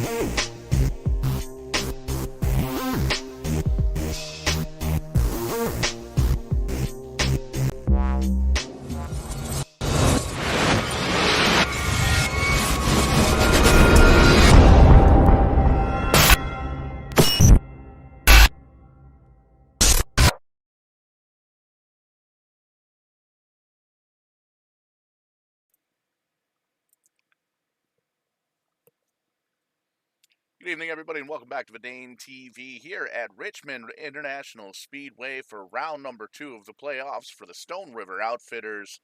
Hey! Good evening, everybody, and welcome back to Vidane TV here at Richmond International Speedway for round number 2 of the playoffs for the Stone River Outfitters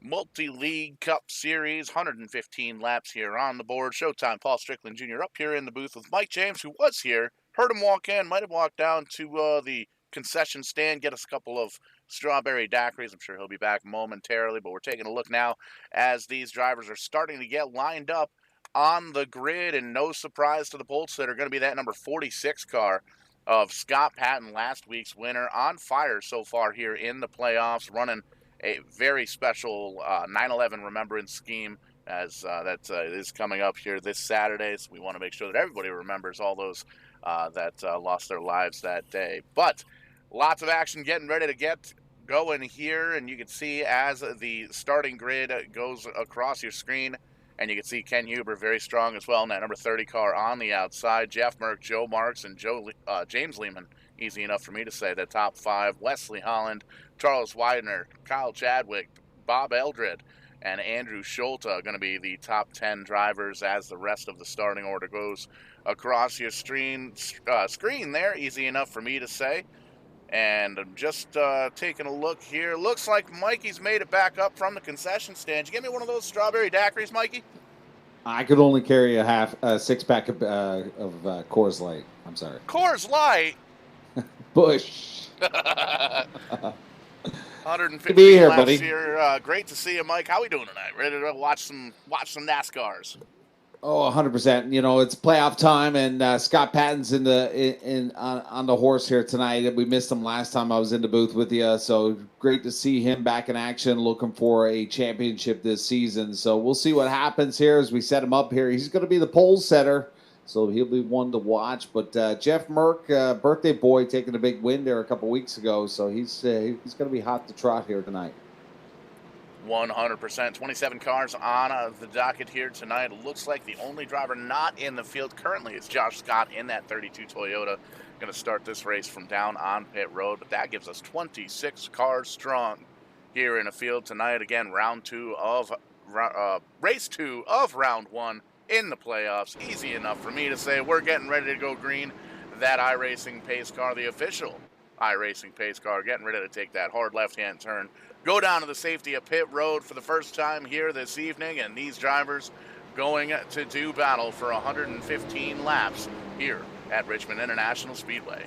Multi-League Cup Series. 115 laps here on the board. Showtime Paul Strickland Jr. up here in the booth with Mike James, who was here. Heard him walk in, might have walked down to the concession stand, get us a couple of strawberry daiquiris. I'm sure he'll be back momentarily, but we're taking a look now as these drivers are starting to get lined up on the grid, and no surprise to the Bolts that are going to be that number 46 car of Scott Patton, last week's winner, on fire so far here in the playoffs, running a very special 9/11 remembrance scheme as that is coming up here this Saturday. So we want to make sure that everybody remembers all those that lost their lives that day. But lots of action getting ready to get going here, and you can see as the starting grid goes across your screen, and you can see Ken Huber very strong as well in that number 30 car on the outside. Jeff Merck, Joe Marks, and James Lehman, easy enough for me to say, the top 5. Wesley Holland, Charles Widener, Kyle Chadwick, Bob Eldred, and Andrew Schulte are going to be the top 10 drivers as the rest of the starting order goes across your screen there, easy enough for me to say. And I'm just taking a look here. Looks like Mikey's made it back up from the concession stand. You get me one of those strawberry daiquiris, Mikey? I could only carry a six-pack of Coors Light. I'm sorry. Coors Light? Bush. 150 be here, laps buddy. here. Great to see you, Mike. How we doing tonight? Ready to watch some NASCARs? Oh, 100%. You know, it's playoff time, and Scott Patton's on the horse here tonight. We missed him last time I was in the booth with you, so great to see him back in action, looking for a championship this season. So we'll see what happens here as we set him up here. He's going to be the pole setter, so he'll be one to watch. But Jeff Merck, birthday boy, taking a big win there a couple weeks ago, so he's going to be hot to trot here tonight. 100%. 27 cars on the docket here tonight. It looks like the only driver not in the field currently is Josh Scott in that 32 Toyota. Going to start this race from down on pit road, but that gives us 26 cars strong here in the field tonight. Again, race 2 of round 1 in the playoffs. Easy enough for me to say. We're getting ready to go green. That iRacing pace car, the official iRacing pace car, getting ready to take that hard left-hand turn, go down to the safety of pit road for the first time here this evening, and these drivers going to do battle for 115 laps here at Richmond International Speedway.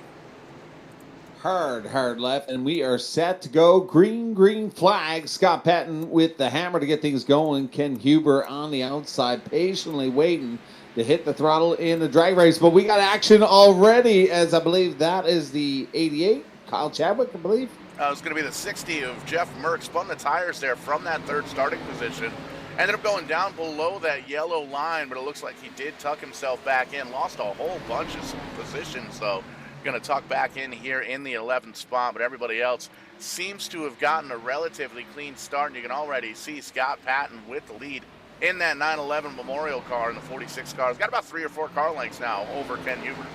Hard left, and we are set to go. Green flag. Scott Patton with the hammer to get things going. Ken Huber on the outside, patiently waiting to hit the throttle in the drag race. But we got action already, as I believe that is the 88. Kyle Chadwick, I believe. It was going to be the 60 of Jeff Merck. Spun the tires there from that third starting position. Ended up going down below that yellow line, but it looks like he did tuck himself back in. Lost a whole bunch of positions, so going to tuck back in here in the 11th spot. But everybody else seems to have gotten a relatively clean start, and you can already see Scott Patton with the lead in that 9/11 Memorial car in the 46 car. He's got about 3 or 4 car lengths now over Ken Huber.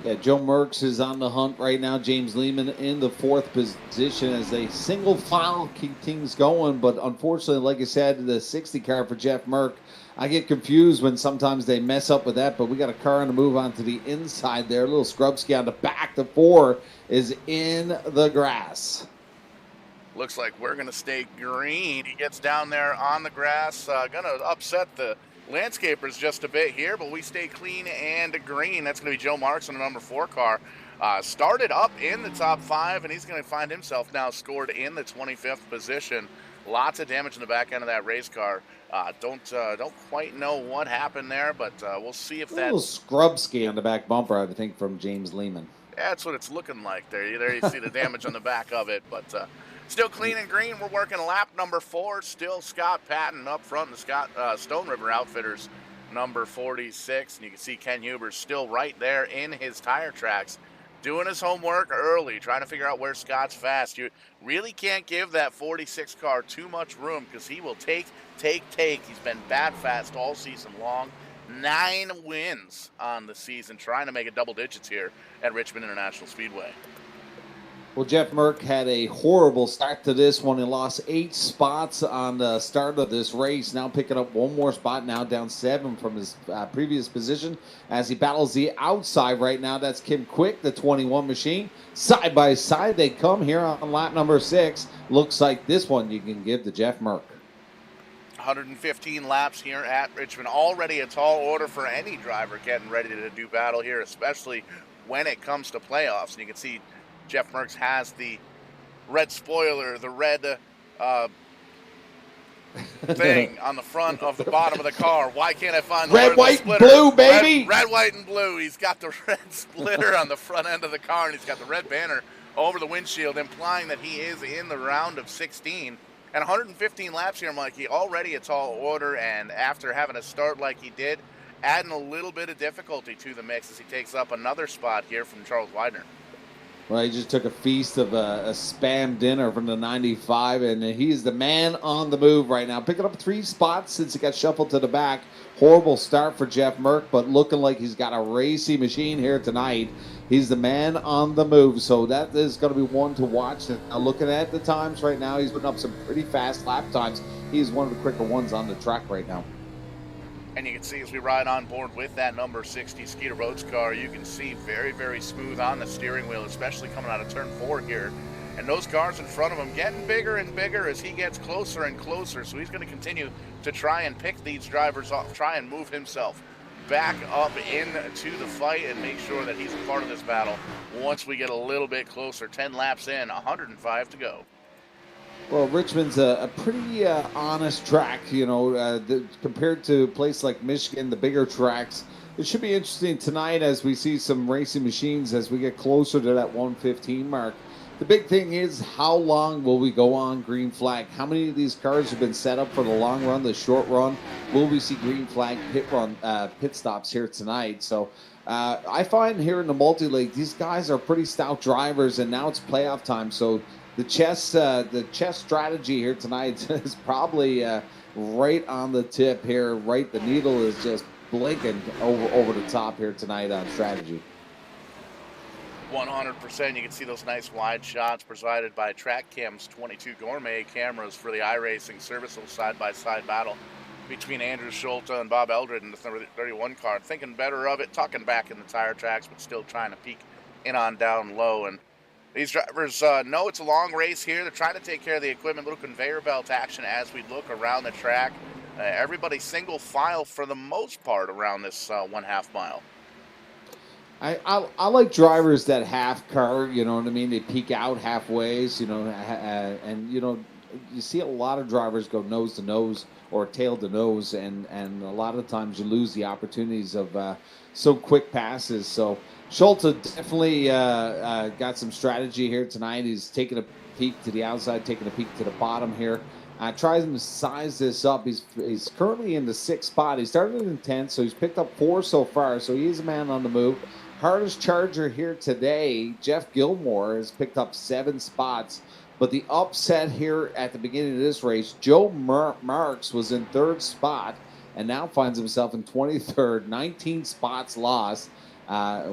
Yeah, Joe Merckx is on the hunt right now. James Lehman in the 4th position as they single file keep things going. But unfortunately, like I said, the 60 car for Jeff Merck, I get confused when sometimes they mess up with that. But we got a car on the move onto the inside there. A little Scrubsky on the back. The 4 is in the grass. Looks like we're going to stay green. He gets down there on the grass. Going to upset the landscapers just a bit here, but we stay clean and green. That's going to be Joe Marks in the number 4 car. Started up in the top 5, and he's going to find himself now scored in the 25th position. Lots of damage in the back end of that race car. Don't quite know what happened there, but we'll see if that... A little Scrubsky on the back bumper, I think, from James Lehman. That's what it's looking like there. There you see the damage on the back of it, but... still clean and green. We're working lap number 4. Still Scott Patton up front. The Stone River Outfitters number 46. And you can see Ken Huber still right there in his tire tracks, doing his homework early, trying to figure out where Scott's fast. You really can't give that 46 car too much room because he will take. He's been bad fast all season long. 9 wins on the season, trying to make it double digits here at Richmond International Speedway. Well, Jeff Merck had a horrible start to this one. He lost 8 spots on the start of this race. Now picking up one more spot, now down 7 from his previous position as he battles the outside right now. That's Kim Quick, the 21 machine. Side by side they come here on lap number 6. Looks like this one you can give to Jeff Merck. 115 laps here at Richmond. Already a tall order for any driver getting ready to do battle here, especially when it comes to playoffs. And you can see Jeff Merckx has the red spoiler, the red thing on the front of the bottom of the car. Why can't I find the red, white, and blue, baby? Red, white, and blue. He's got the red splitter on the front end of the car, and he's got the red banner over the windshield, implying that he is in the round of 16. And 115 laps here, Mikey, already a tall order, and after having a start like he did, adding a little bit of difficulty to the mix as he takes up another spot here from Charles Widener. Well, he just took a feast of a spam dinner from the 95, and he's the man on the move right now. Picking up 3 spots since he got shuffled to the back. Horrible start for Jeff Merck, but looking like he's got a racy machine here tonight. He's the man on the move, so that is going to be one to watch. And looking at the times right now, he's putting up some pretty fast lap times. He's one of the quicker ones on the track right now. And you can see as we ride on board with that number 60 Skeeter Rhodes car, you can see very, very smooth on the steering wheel, especially coming out of turn 4 here. And those cars in front of him getting bigger and bigger as he gets closer and closer. So he's going to continue to try and pick these drivers off, try and move himself back up into the fight and make sure that he's a part of this battle once we get a little bit closer. 10 laps in, 105 to go. Well, Richmond's a pretty honest track, compared to a place like Michigan, the bigger tracks. It should be interesting tonight as we see some racing machines as we get closer to that 115 mark. The big thing is, how long will we go on green flag? How many of these cars have been set up for the long run, the short run? Will we see green flag pit stops here tonight? So I find here in the multi-league, these guys are pretty stout drivers, and now it's playoff time. So the chess strategy here tonight is probably right on the tip here. Right, the needle is just blinking over the top here tonight on strategy. 100%. You can see those nice wide shots presided by Track Cam's 22 Gourmet cameras for the iRacing serviceable side-by-side battle between Andrew Schulte and Bob Eldred in the 31 car. Thinking better of it, tucking back in the tire tracks, but still trying to peek in on down low. And these drivers know it's a long race here. They're trying to take care of the equipment, little conveyor belt action as we look around the track. Everybody single file for the most part around this 1/2 mile. I like drivers that half car, you know what I mean? They peek out halfways, and you see a lot of drivers go nose to nose or tail to nose, and a lot of times you lose the opportunities of some quick passes. So Schultz definitely got some strategy here tonight. He's taking a peek to the outside, taking a peek to the bottom here. Tries to size this up. He's currently in the 6th spot. He started in 10th, so he's picked up 4 so far. So he is a man on the move. Hardest charger here today, Jeff Gilmore, has picked up 7 spots. But the upset here at the beginning of this race, Joe Marks was in 3rd spot and now finds himself in 23rd, 19 spots lost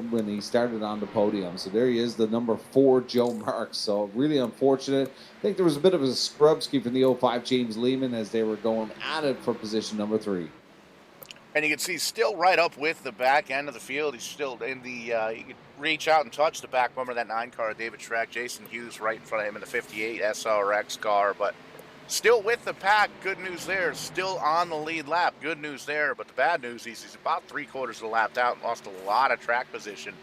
when he started on the podium. So there he is, the number 4, Joe Marks. So really unfortunate. I think there was a bit of a scrub ski from the 05 James Lehman as they were going at it for position number 3. And you can see still right up with the back end of the field. He's still in the, you can reach out and touch the back bumper of that 9 car, David Schreck. Jason Hughes right in front of him in the 58 SRX car. But still with the pack, good news there. Still on the lead lap, good news there. But the bad news is he's about 3/4 of the lap out and lost a lot of track position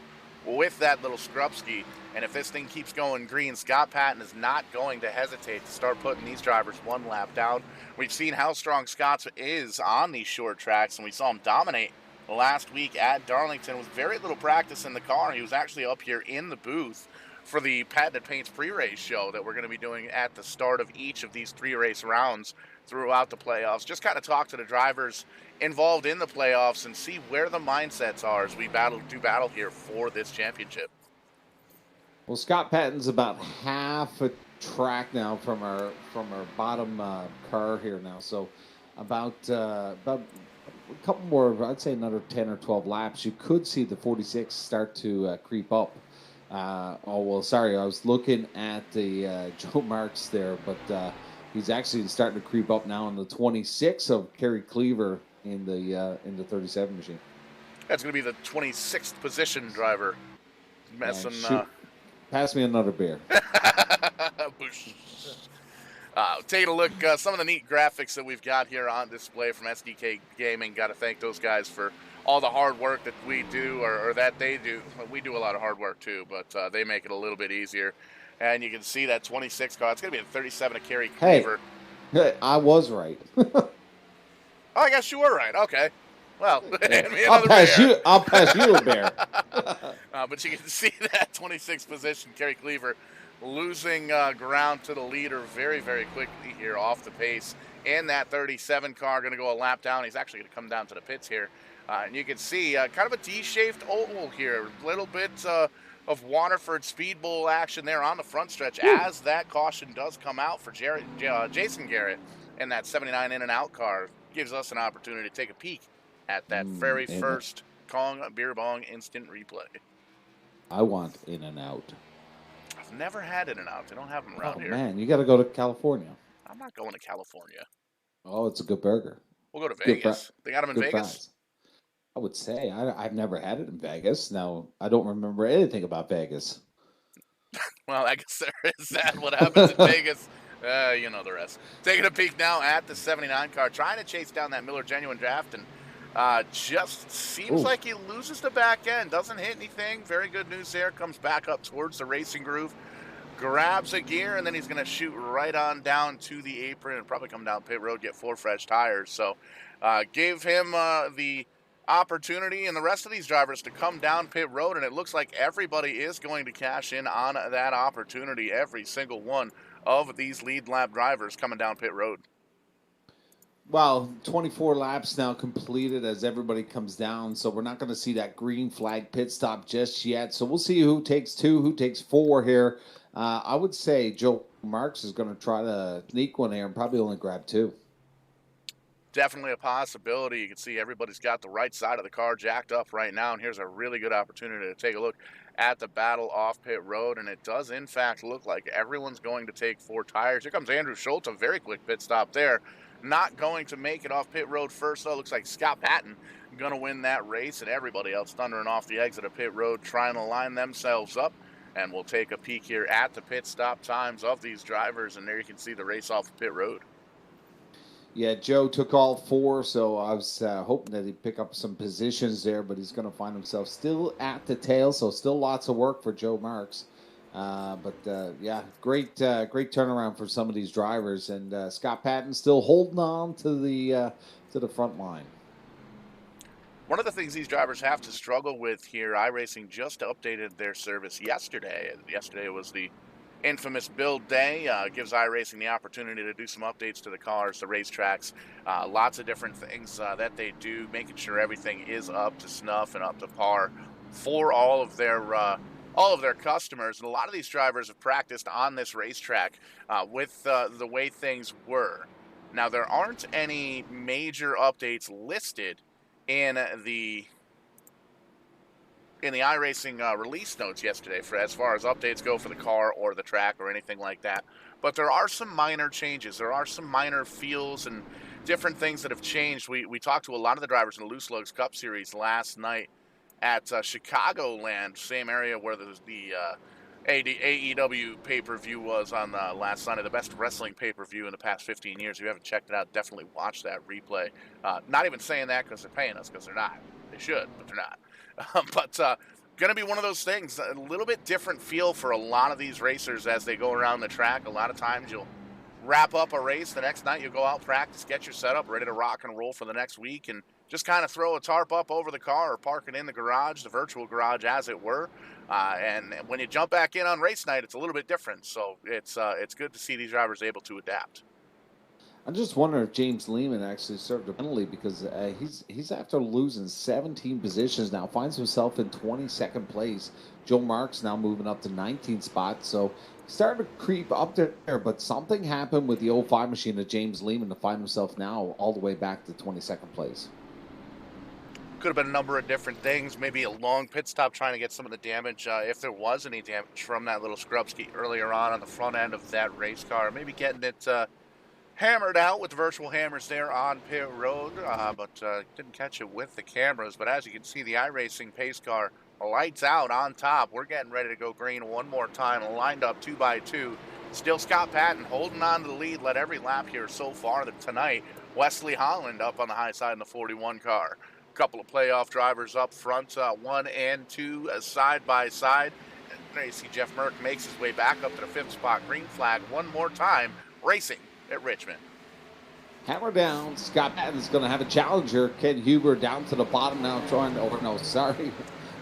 with that little scrub ski. And if this thing keeps going green, Scott Patton is not going to hesitate to start putting these drivers 1 lap down. We've seen how strong Scott is on these short tracks, and we saw him dominate last week at Darlington with very little practice in the car. He was actually up here in the booth for the Patented Paints pre-race show that we're going to be doing at the start of each of these 3 race rounds throughout the playoffs. Just kind of talk to the drivers involved in the playoffs and see where the mindsets are as we do battle here for this championship. Well, Scott Patton's about half a track now from our bottom car here now. So about a couple more, I'd say another 10 or 12 laps, you could see the 46 start to creep up. Oh, well, sorry. I was looking at the Joe Marks there, but he's actually starting to creep up now in the 26 of Kerry Cleaver in the 37 machine. That's going to be the 26th position driver. Messing. Shoot, pass me another beer. Take a look. Some of the neat graphics that we've got here on display from SDK Gaming. Got to thank those guys for all the hard work that we do, or that they do. We do a lot of hard work too, but they make it a little bit easier. And you can see that 26 car. It's going to be a 37 of Kerry Cleaver. Hey, I was right. Oh, I guess you were right. Okay. Well, hand me I'll another pass bear. I'll pass you a bear. But you can see that 26th position, Kerry Cleaver, losing ground to the leader very, very quickly here off the pace. And that 37 car going to go a lap down. He's actually going to come down to the pits here. And you can see kind of a D-shaped oval here. A little bit of Waterford Speed Bowl action there on the front stretch as that caution does come out for Jason Garrett. And that 79 in and out car gives us an opportunity to take a peek at that very first Kong Beer Bong instant replay. I want In and Out. I've never had In and Out. They don't have them around here. Man, you got to go to California. I'm not going to California. Oh, it's a good burger. We'll go to Vegas. They got them in Vegas? Fries. I would say. I've never had it in Vegas. Now, I don't remember anything about Vegas. Well, I guess there is that. What happens in Vegas? You know the rest. Taking a peek now at the 79 car, trying to chase down that Miller Genuine Draft, and just seems like he loses the back end. Doesn't hit anything. Very good news there. Comes back up towards the racing groove, grabs a gear, and then he's going to shoot right on down to the apron and probably come down pit road, get 4 fresh tires. So gave him the opportunity and the rest of these drivers to come down pit road, and it looks like everybody is going to cash in on that opportunity. Every single one of these lead lap drivers coming down pit road. Well, 24 laps now completed as everybody comes down, so we're not going to see that green flag pit stop just yet. So we'll see who takes 2, who takes 4 here. I would say Joe Marks is going to try to sneak one here and probably only grab 2. Definitely a possibility. You can see everybody's got the right side of the car jacked up right now, and here's a really good opportunity to take a look at the battle off pit road, and it does in fact look like everyone's going to take 4 tires. Here comes Andrew Schultz, a very quick pit stop there. Not going to make it off pit road first, though. Looks like Scott Patton going to win that race, and everybody else thundering off the exit of pit road trying to line themselves up. And we'll take a peek here at the pit stop times of these drivers, and there you can see the race off of pit road. Yeah, Joe took all 4, so I was hoping that he'd pick up some positions there, but he's going to find himself still at the tail, so still lots of work for Joe Marks. Yeah, great turnaround for some of these drivers, and Scott Patton still holding on to the front line. One of the things these drivers have to struggle with here, iRacing just updated their service yesterday. Yesterday was the infamous build day. Gives iRacing the opportunity to do some updates to the cars, the racetracks, lots of different things that they do, making sure everything is up to snuff and up to par for all of their customers. And a lot of these drivers have practiced on this racetrack with the way things were. Now, there aren't any major updates listed in the iRacing release notes yesterday for as far as updates go for the car or the track or anything like that. But there are some minor changes. There are some minor feels and different things that have changed. We talked to a lot of the drivers in the Loose Lugs Cup Series last night at Chicagoland, same area where the AEW pay-per-view was on last Sunday, the best wrestling pay-per-view in the past 15 years. If you haven't checked it out, definitely watch that replay. Not even saying that because they're paying us, because they're not. They should, but they're not. Going to be one of those things, a little bit different feel for a lot of these racers as they go around the track. A lot of times you'll wrap up a race, the next night you'll go out, practice, get your setup, ready to rock and roll for the next week, and just kind of throw a tarp up over the car or park it in the garage, the virtual garage as it were. And when you jump back in on race night, it's a little bit different. So it's good to see these drivers able to adapt. I'm just wondering if James Lehman actually served a penalty, because he's after losing 17 positions now, finds himself in 22nd place. Joe Marks now moving up to 19th spot, so he's starting to creep up there, but something happened with the 05 machine of James Lehman to find himself now all the way back to 22nd place. Could have been a number of different things. Maybe a long pit stop trying to get some of the damage, if there was any damage from that little Skrupski earlier on the front end of that race car. Maybe getting it hammered out with the virtual hammers there on pit road, but didn't catch it with the cameras. But as you can see, the iRacing pace car lights out on top. We're getting ready to go green one more time, lined up 2 by 2. Still Scott Patton holding on to the lead, led every lap here so far tonight. Wesley Holland up on the high side in the 41 car. A couple of playoff drivers up front, 1 and 2 side by side. And there you see Jeff Merck makes his way back up to the 5th spot. Green flag one more time, racing at Richmond. Hammer down. Scott Patton's going to have a challenger. Ken Huber down to the bottom now trying to, oh no, sorry.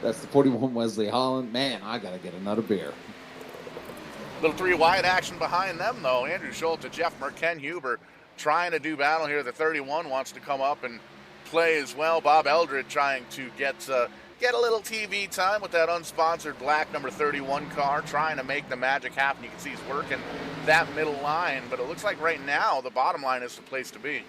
That's the 41 Wesley Holland. Man, I got to get another beer. Little 3 wide action behind them, though. Andrew Schulte, Jeff Merck, Ken Huber trying to do battle here. The 31 wants to come up and play as well. Bob Eldred trying to get a little TV time with that unsponsored black number 31 car, trying to make the magic happen. You can see he's working that middle line, but it looks like right now the bottom line is the place to be.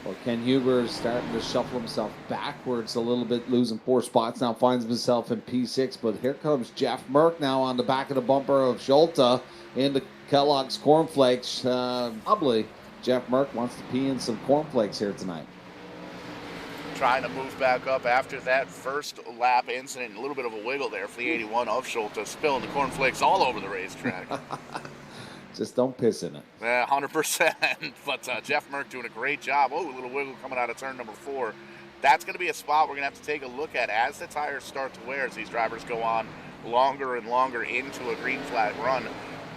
Well, Ken Huber is starting to shuffle himself backwards a little bit, losing 4 spots now, finds himself in P6, but here comes Jeff Merck now on the back of the bumper of Schulte into Kellogg's Cornflakes. Probably Jeff Merck wants to pee in some cornflakes here tonight. Trying to move back up after that first lap incident. A little bit of a wiggle there for the 81 of Schulte, spilling the cornflakes all over the racetrack. Just don't piss in it. Yeah, 100%. But Jeff Merck doing a great job. Oh, a little wiggle coming out of turn number 4. That's going to be a spot we're going to have to take a look at as the tires start to wear, as these drivers go on longer and longer into a green flag run.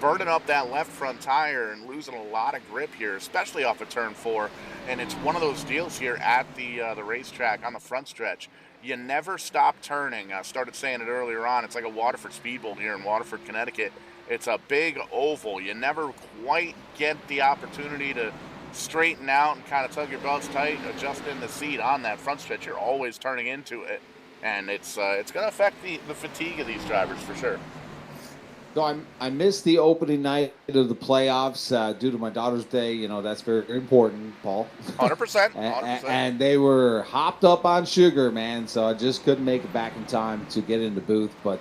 Burning up that left front tire and losing a lot of grip here, especially off of turn 4. And it's one of those deals here at the racetrack on the front stretch. You never stop turning. I started saying it earlier on. It's like a Waterford Speed Bowl here in Waterford, Connecticut. It's a big oval. You never quite get the opportunity to straighten out and kind of tug your belts tight, adjust in the seat on that front stretch. You're always turning into it. And it's going to affect the fatigue of these drivers for sure. So I missed the opening night of the playoffs due to my daughter's day. You know, that's very important, Paul. 100%. And they were hopped up on sugar, man. So I just couldn't make it back in time to get in the booth. But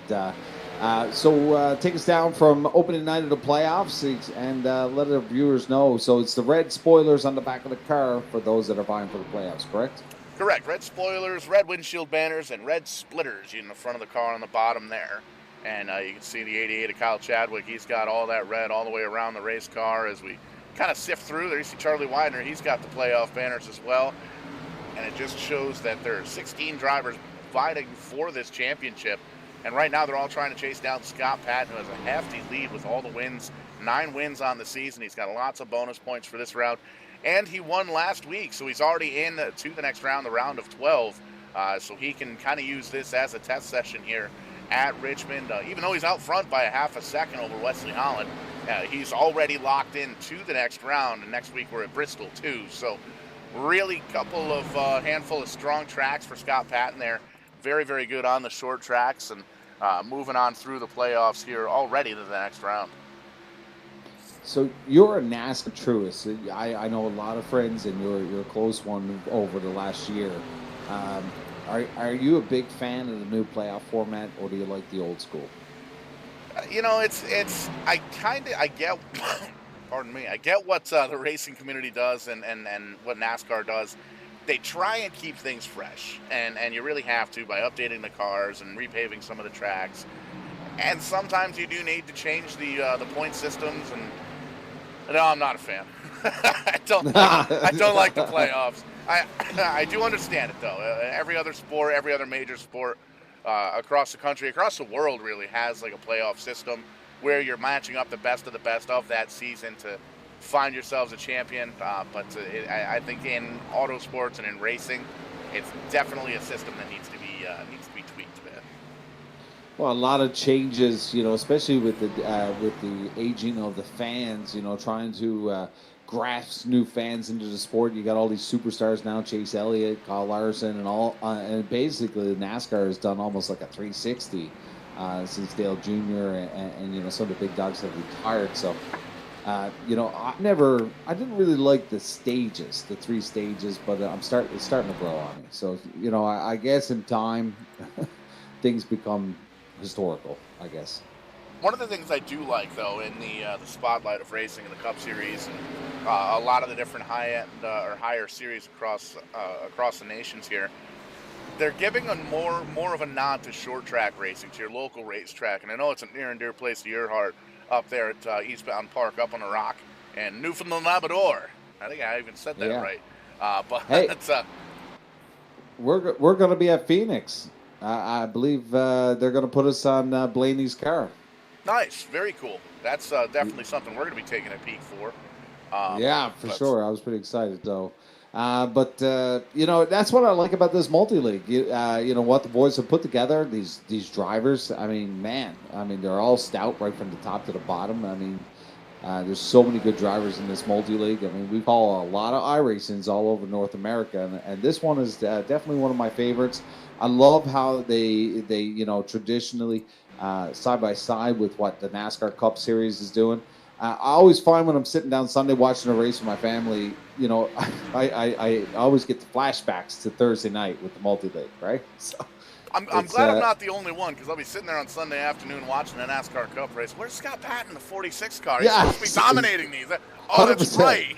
so take us down from opening night of the playoffs and let our viewers know. So it's the red spoilers on the back of the car for those that are vying for the playoffs, correct? Correct. Red spoilers, red windshield banners, and red splitters in the front of the car on the bottom there. And you can see the 88 of Kyle Chadwick. He's got all that red all the way around the race car as we kind of sift through. There you see Charlie Widener. He's got the playoff banners as well. And it just shows that there are 16 drivers fighting for this championship. And right now they're all trying to chase down Scott Patton, who has a hefty lead with all the wins. 9 wins on the season. He's got lots of bonus points for this round. And he won last week, so he's already in to the next round, the round of 12. So he can kind of use this as a test session here at Richmond. Even though he's out front by a half a second over Wesley Holland, he's already locked in to the next round. And next week we're at Bristol too. So really couple of handful of strong tracks for Scott Patton there. Very, very good on the short tracks and moving on through the playoffs here already to the next round. So you're a NASCAR truist. I know a lot of friends, and you're a close one over the last year. Are you a big fan of the new playoff format, or do you like the old school? You know, I get, pardon me, I get what the racing community does and what NASCAR does. They try and keep things fresh, and you really have to by updating the cars and repaving some of the tracks. And sometimes you do need to change the point systems. And no, I'm not a fan. I don't like the playoffs. I do understand it though. Every other sport, every other major sport across the country, across the world, really has like a playoff system where you're matching up the best of that season to find yourselves a champion. But I think in auto sports and in racing, it's definitely a system that needs to be tweaked a bit. Well, a lot of changes, you know, especially with the aging of the fans, you know, trying to grasp new fans into the sport. You got all these superstars now, Chase Elliott, Kyle Larson, and all, and basically NASCAR has done almost like a 360 since Dale Jr. and you know, some of the big dogs have retired. So I didn't really like the stages, the 3 stages, but it's starting to grow on me. So, I guess in time, things become historical, I guess. One of the things I do like, though, in the spotlight of racing in the Cup Series and a lot of the different high end or higher series across the nations here, they're giving a more of a nod to short track racing, to your local racetrack. And I know it's a near and dear place to your heart up there at Eastbound Park up on the Rock and Newfoundland Labrador. I think I even said that Yeah. right. But Hey, it's we're going to be at Phoenix. I believe they're going to put us on Blaney's car. nice, very cool. That's definitely something we're going to be taking a peek for. Yeah, for But sure. I was pretty excited though. That's what I like about this multi-league. What the boys have put together. These drivers. I mean, man. I mean, they're all stout right from the top to the bottom. I mean, there's so many good drivers in this multi-league. I mean, we follow a lot of iRacings all over North America, and this one is definitely one of my favorites. I love how they traditionally side by side with what the NASCAR Cup Series is doing. I always find when I'm sitting down Sunday watching a race with my family, I always get the flashbacks to Thursday night with the multi-league, right? So I'm glad I'm not the only one, because I'll be sitting there on Sunday afternoon watching the NASCAR Cup race. Where's Scott Patton, the 46 car? He's yeah, supposed to be dominating these. Oh, that's 100%. right.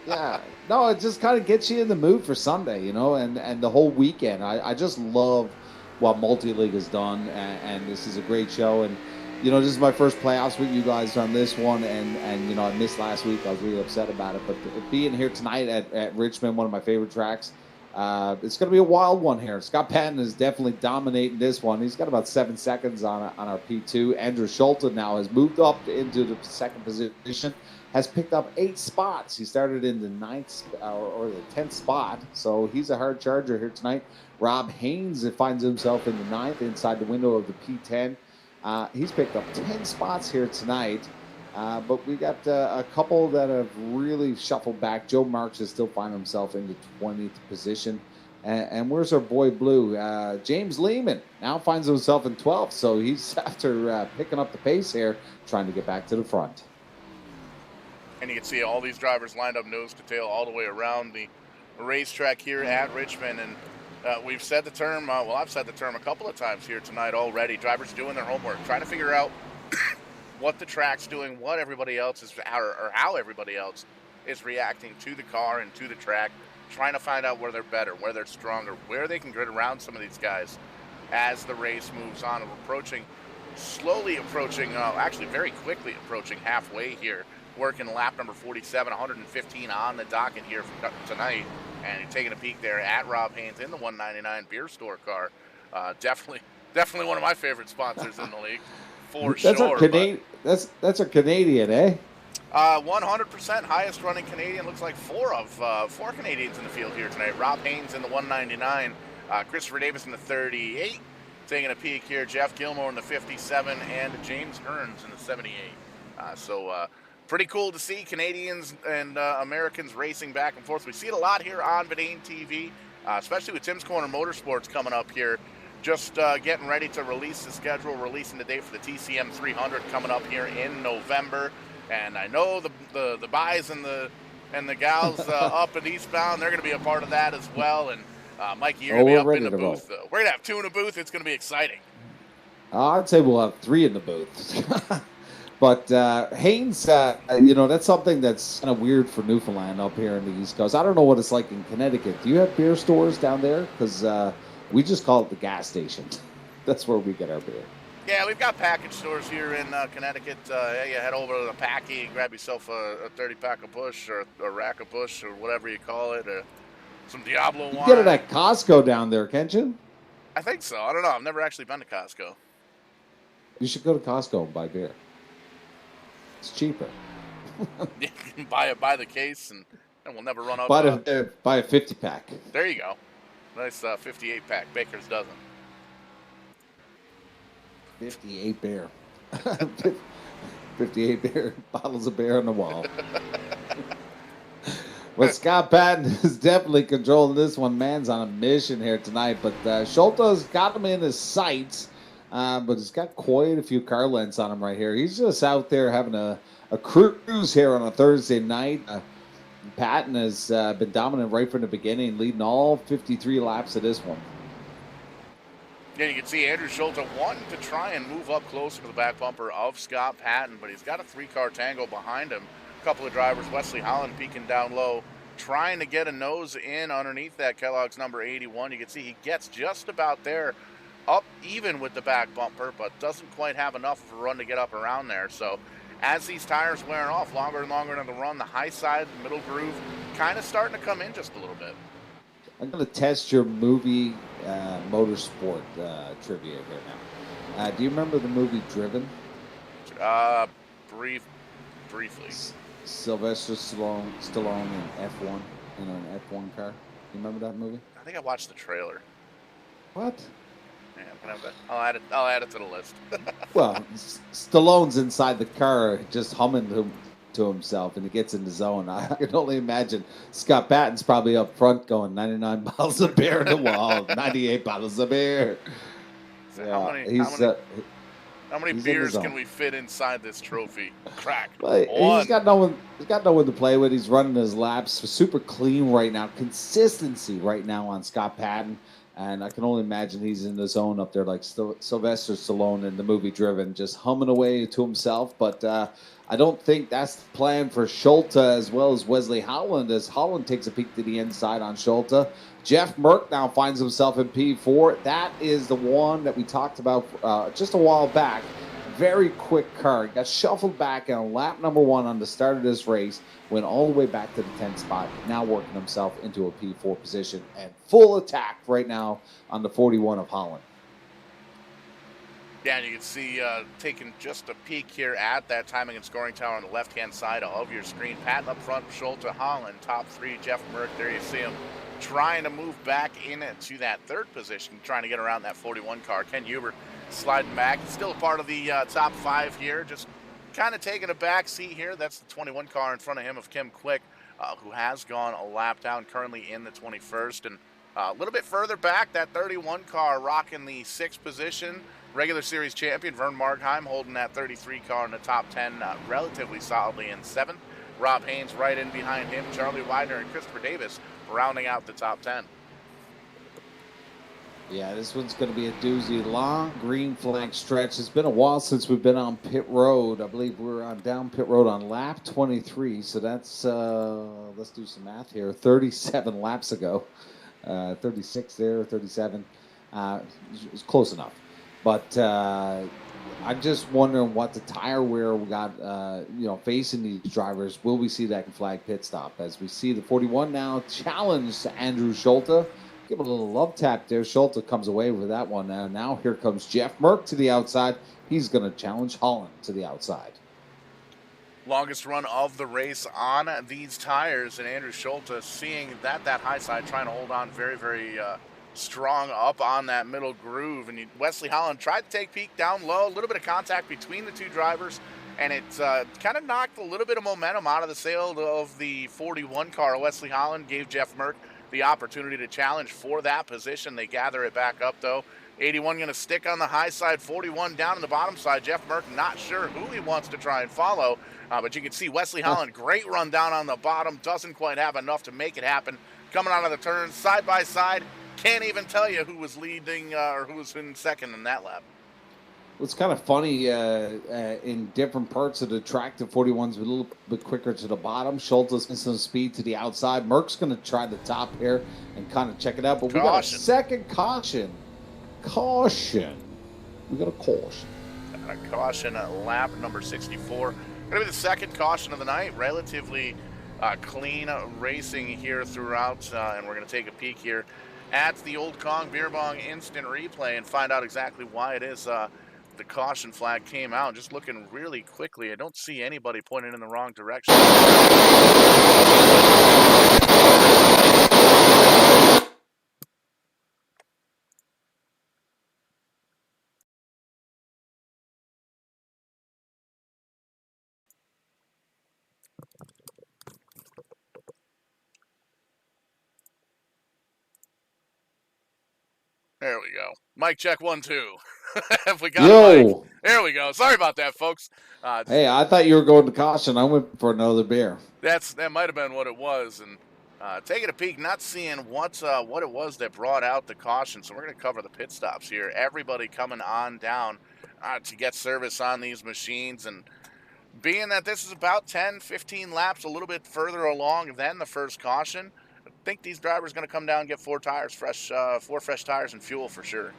Yeah, no, it just kind of gets you in the mood for Sunday, and the whole weekend. I just love what multi-league has done, and this is a great show. And this is my first playoffs with you guys on this one, and I missed last week. I was really upset about it, but being here tonight at Richmond, one of my favorite tracks, it's going to be a wild one here. Scott Patton is definitely dominating this one. He's got about 7 seconds on our P2. Andrew Schulte now has moved up into the second position, has picked up 8 spots. He started in the 9th or the 10th spot, so he's a hard charger here tonight. Rob Haynes finds himself in the 9th inside the window of the P10. He's picked up 10 spots here tonight, but we got a couple that have really shuffled back. Joe Marks is still finding himself in the 20th position. And where's our boy Blue? James Lehman now finds himself in 12th, so he's after picking up the pace here, trying to get back to the front. And you can see all these drivers lined up nose to tail all the way around the racetrack here at Richmond. And we've said the term, I've said the term a couple of times here tonight already. Drivers doing their homework, trying to figure out what the track's doing, what everybody else is, or how everybody else is reacting to the car and to the track, trying to find out where they're better, where they're stronger, where they can grid around some of these guys as the race moves on. And we're slowly approaching, actually very quickly approaching halfway here, working lap number 47, 115 on the docket here for tonight. And you're taking a peek there at Rob Haynes in the 199 beer store car. Definitely one of my favorite sponsors in the league, for That's sure. Our Canadian. That's a Canadian, eh? 100% highest running Canadian. Looks like four Canadians in the field here tonight. Rob Haynes in the 199, Christopher Davis in the 38. Taking a peek here, Jeff Gilmore in the 57, and James Hearns in the 78. Pretty cool to see Canadians and Americans racing back and forth. We see it a lot here on Vidane TV, especially with Tim's Corner Motorsports coming up here. Just getting ready to release the schedule, releasing the date for the TCM 300 coming up here in November. And I know the guys and the gals up at Eastbound, they're going to be a part of that as well. And Mikey, you're going to be up in the booth. We're going to have 2 in the booth. It's going to be exciting. I'd say we'll have 3 in the booth. But Haynes, that's something that's kind of weird for Newfoundland up here in the East Coast. I don't know what it's like in Connecticut. Do you have beer stores down there? Because we just call it the gas station. That's where we get our beer. Yeah, we've got package stores here in Connecticut. You head over to the Packy and grab yourself a 30-pack of Busch or a rack of Busch or whatever you call it, or some Diablo wine. You get it at Costco down there, can't you? I think so. I don't know. I've never actually been to Costco. You should go to Costco and buy beer. It's cheaper. You can buy the case and we'll never run out. Buy a 50-pack. There you go. Nice 58-pack Baker's dozen. 58 beer. 58 beer bottles of beer on the wall. Well, Scott Patton is definitely controlling this one. Man's on a mission here tonight, but Schulte's got him in his sights. but he's got quite a few car lengths on him right here. He's just out there having a cruise here on a Thursday night. Patton has been dominant right from the beginning, leading all 53 laps of this one. Yeah, you can see Andrew Schulte wanting to try and move up closer to the back bumper of Scott Patton, but he's got a 3-car tango behind him. A couple of drivers, Wesley Holland peeking down low, trying to get a nose in underneath that Kellogg's number 81. You can see he gets just about there, up even with the back bumper, but doesn't quite have enough of a run to get up around there. So as these tires wear off longer and longer into the run, the high side, the middle groove, kind of starting to come in just a little bit. I'm going to test your movie motorsport trivia here now. Do you remember the movie Driven? Briefly. Sylvester Stallone in F1 in an F1 car. You remember that movie? I think I watched the trailer. What? Yeah, I'll add it to the list. Well, Stallone's inside the car just humming to himself, and he gets in the zone. I can only imagine Scott Patton's probably up front going 99 bottles of beer in the wall, 98 bottles of beer. So yeah, how many beers can we fit inside this trophy? Crack. Well, he's got no one to play with. He's running his laps super clean right now. Consistency right now on Scott Patton. And I can only imagine he's in the zone up there like Sylvester Stallone in the movie Driven, just humming away to himself. But I don't think that's the plan for Schulte as well as Wesley Holland, as Holland takes a peek to the inside on Schulte. Jeff Merck now finds himself in P4. That is the one that we talked about just a while back. Very quick car. Got shuffled back on lap number 1 on the start of this race. Went all the way back to the 10th spot. Now working himself into a P4 position. And full attack right now on the 41 of Holland. Yeah, and you can see taking just a peek here at that timing and scoring tower on the left-hand side of your screen. Patton up front, Schulte, Holland, top 3, Jeff Merck. There you see him trying to move back into that 3rd position, trying to get around that 41 car. Ken Huber sliding back. Still a part of the top 5 here, just kind of taking a back seat here. That's the 21 car in front of him of Kim Quick, who has gone a lap down, currently in the 21st. And a little bit further back, that 31 car rocking the 6th position. Regular Series champion Vern Markheim holding that 33 car in the top 10 relatively solidly in 7th. Rob Haynes right in behind him. Charlie Widener and Christopher Davis rounding out the top 10. Yeah, this one's going to be a doozy. Long green flag stretch. It's been a while since we've been on pit road. I believe we're on down pit road on lap 23. So that's, let's do some math here, 37 laps ago. 36 there, 37. It's close enough. But I'm just wondering what the tire wear we got, facing these drivers. Will we see that flag pit stop? As we see the 41 now challenge to Andrew Schulte. Give a little love tap there. Schulte comes away with that one. Now here comes Jeff Merck to the outside. He's going to challenge Holland to the outside. Longest run of the race on these tires, and Andrew Schulte seeing that high side, trying to hold on very, very strong up on that middle groove. And Wesley Holland tried to take peak down low, a little bit of contact between the two drivers, and it kind of knocked a little bit of momentum out of the sail of the 41 car. Wesley Holland gave Jeff Merck the opportunity to challenge for that position. They gather it back up, though. 81 going to stick on the high side, 41 down on the bottom side. Jeff Merck not sure who he wants to try and follow, but you can see Wesley Holland, great run down on the bottom, doesn't quite have enough to make it happen. Coming out of the turn, side by side, can't even tell you who was leading or who was in second in that lap. It's kind of funny in different parts of the track. The 41's a little bit quicker to the bottom. Schulte's in some speed to the outside. Merck's going to try the top here and kind of check it out. But we got a second caution. We got a caution. A caution at lap number 64. Going to be the second caution of the night. Relatively clean racing here throughout. And we're going to take a peek here at the Old Kong Beer Bong instant replay and find out exactly why it is the caution flag came out. Just looking really quickly, I don't see anybody pointing in the wrong direction. There we go. Mic check 1, 2. If we got a mic. Yo. There we go. Sorry about that, folks. Hey, I thought you were going to caution. I went for another beer. That might have been what it was. And taking a peek, not seeing what it was that brought out the caution. So we're going to cover the pit stops here. Everybody coming on down to get service on these machines. And being that this is about 10, 15 laps, a little bit further along than the first caution, I think these drivers are going to come down and get four fresh tires and fuel for sure.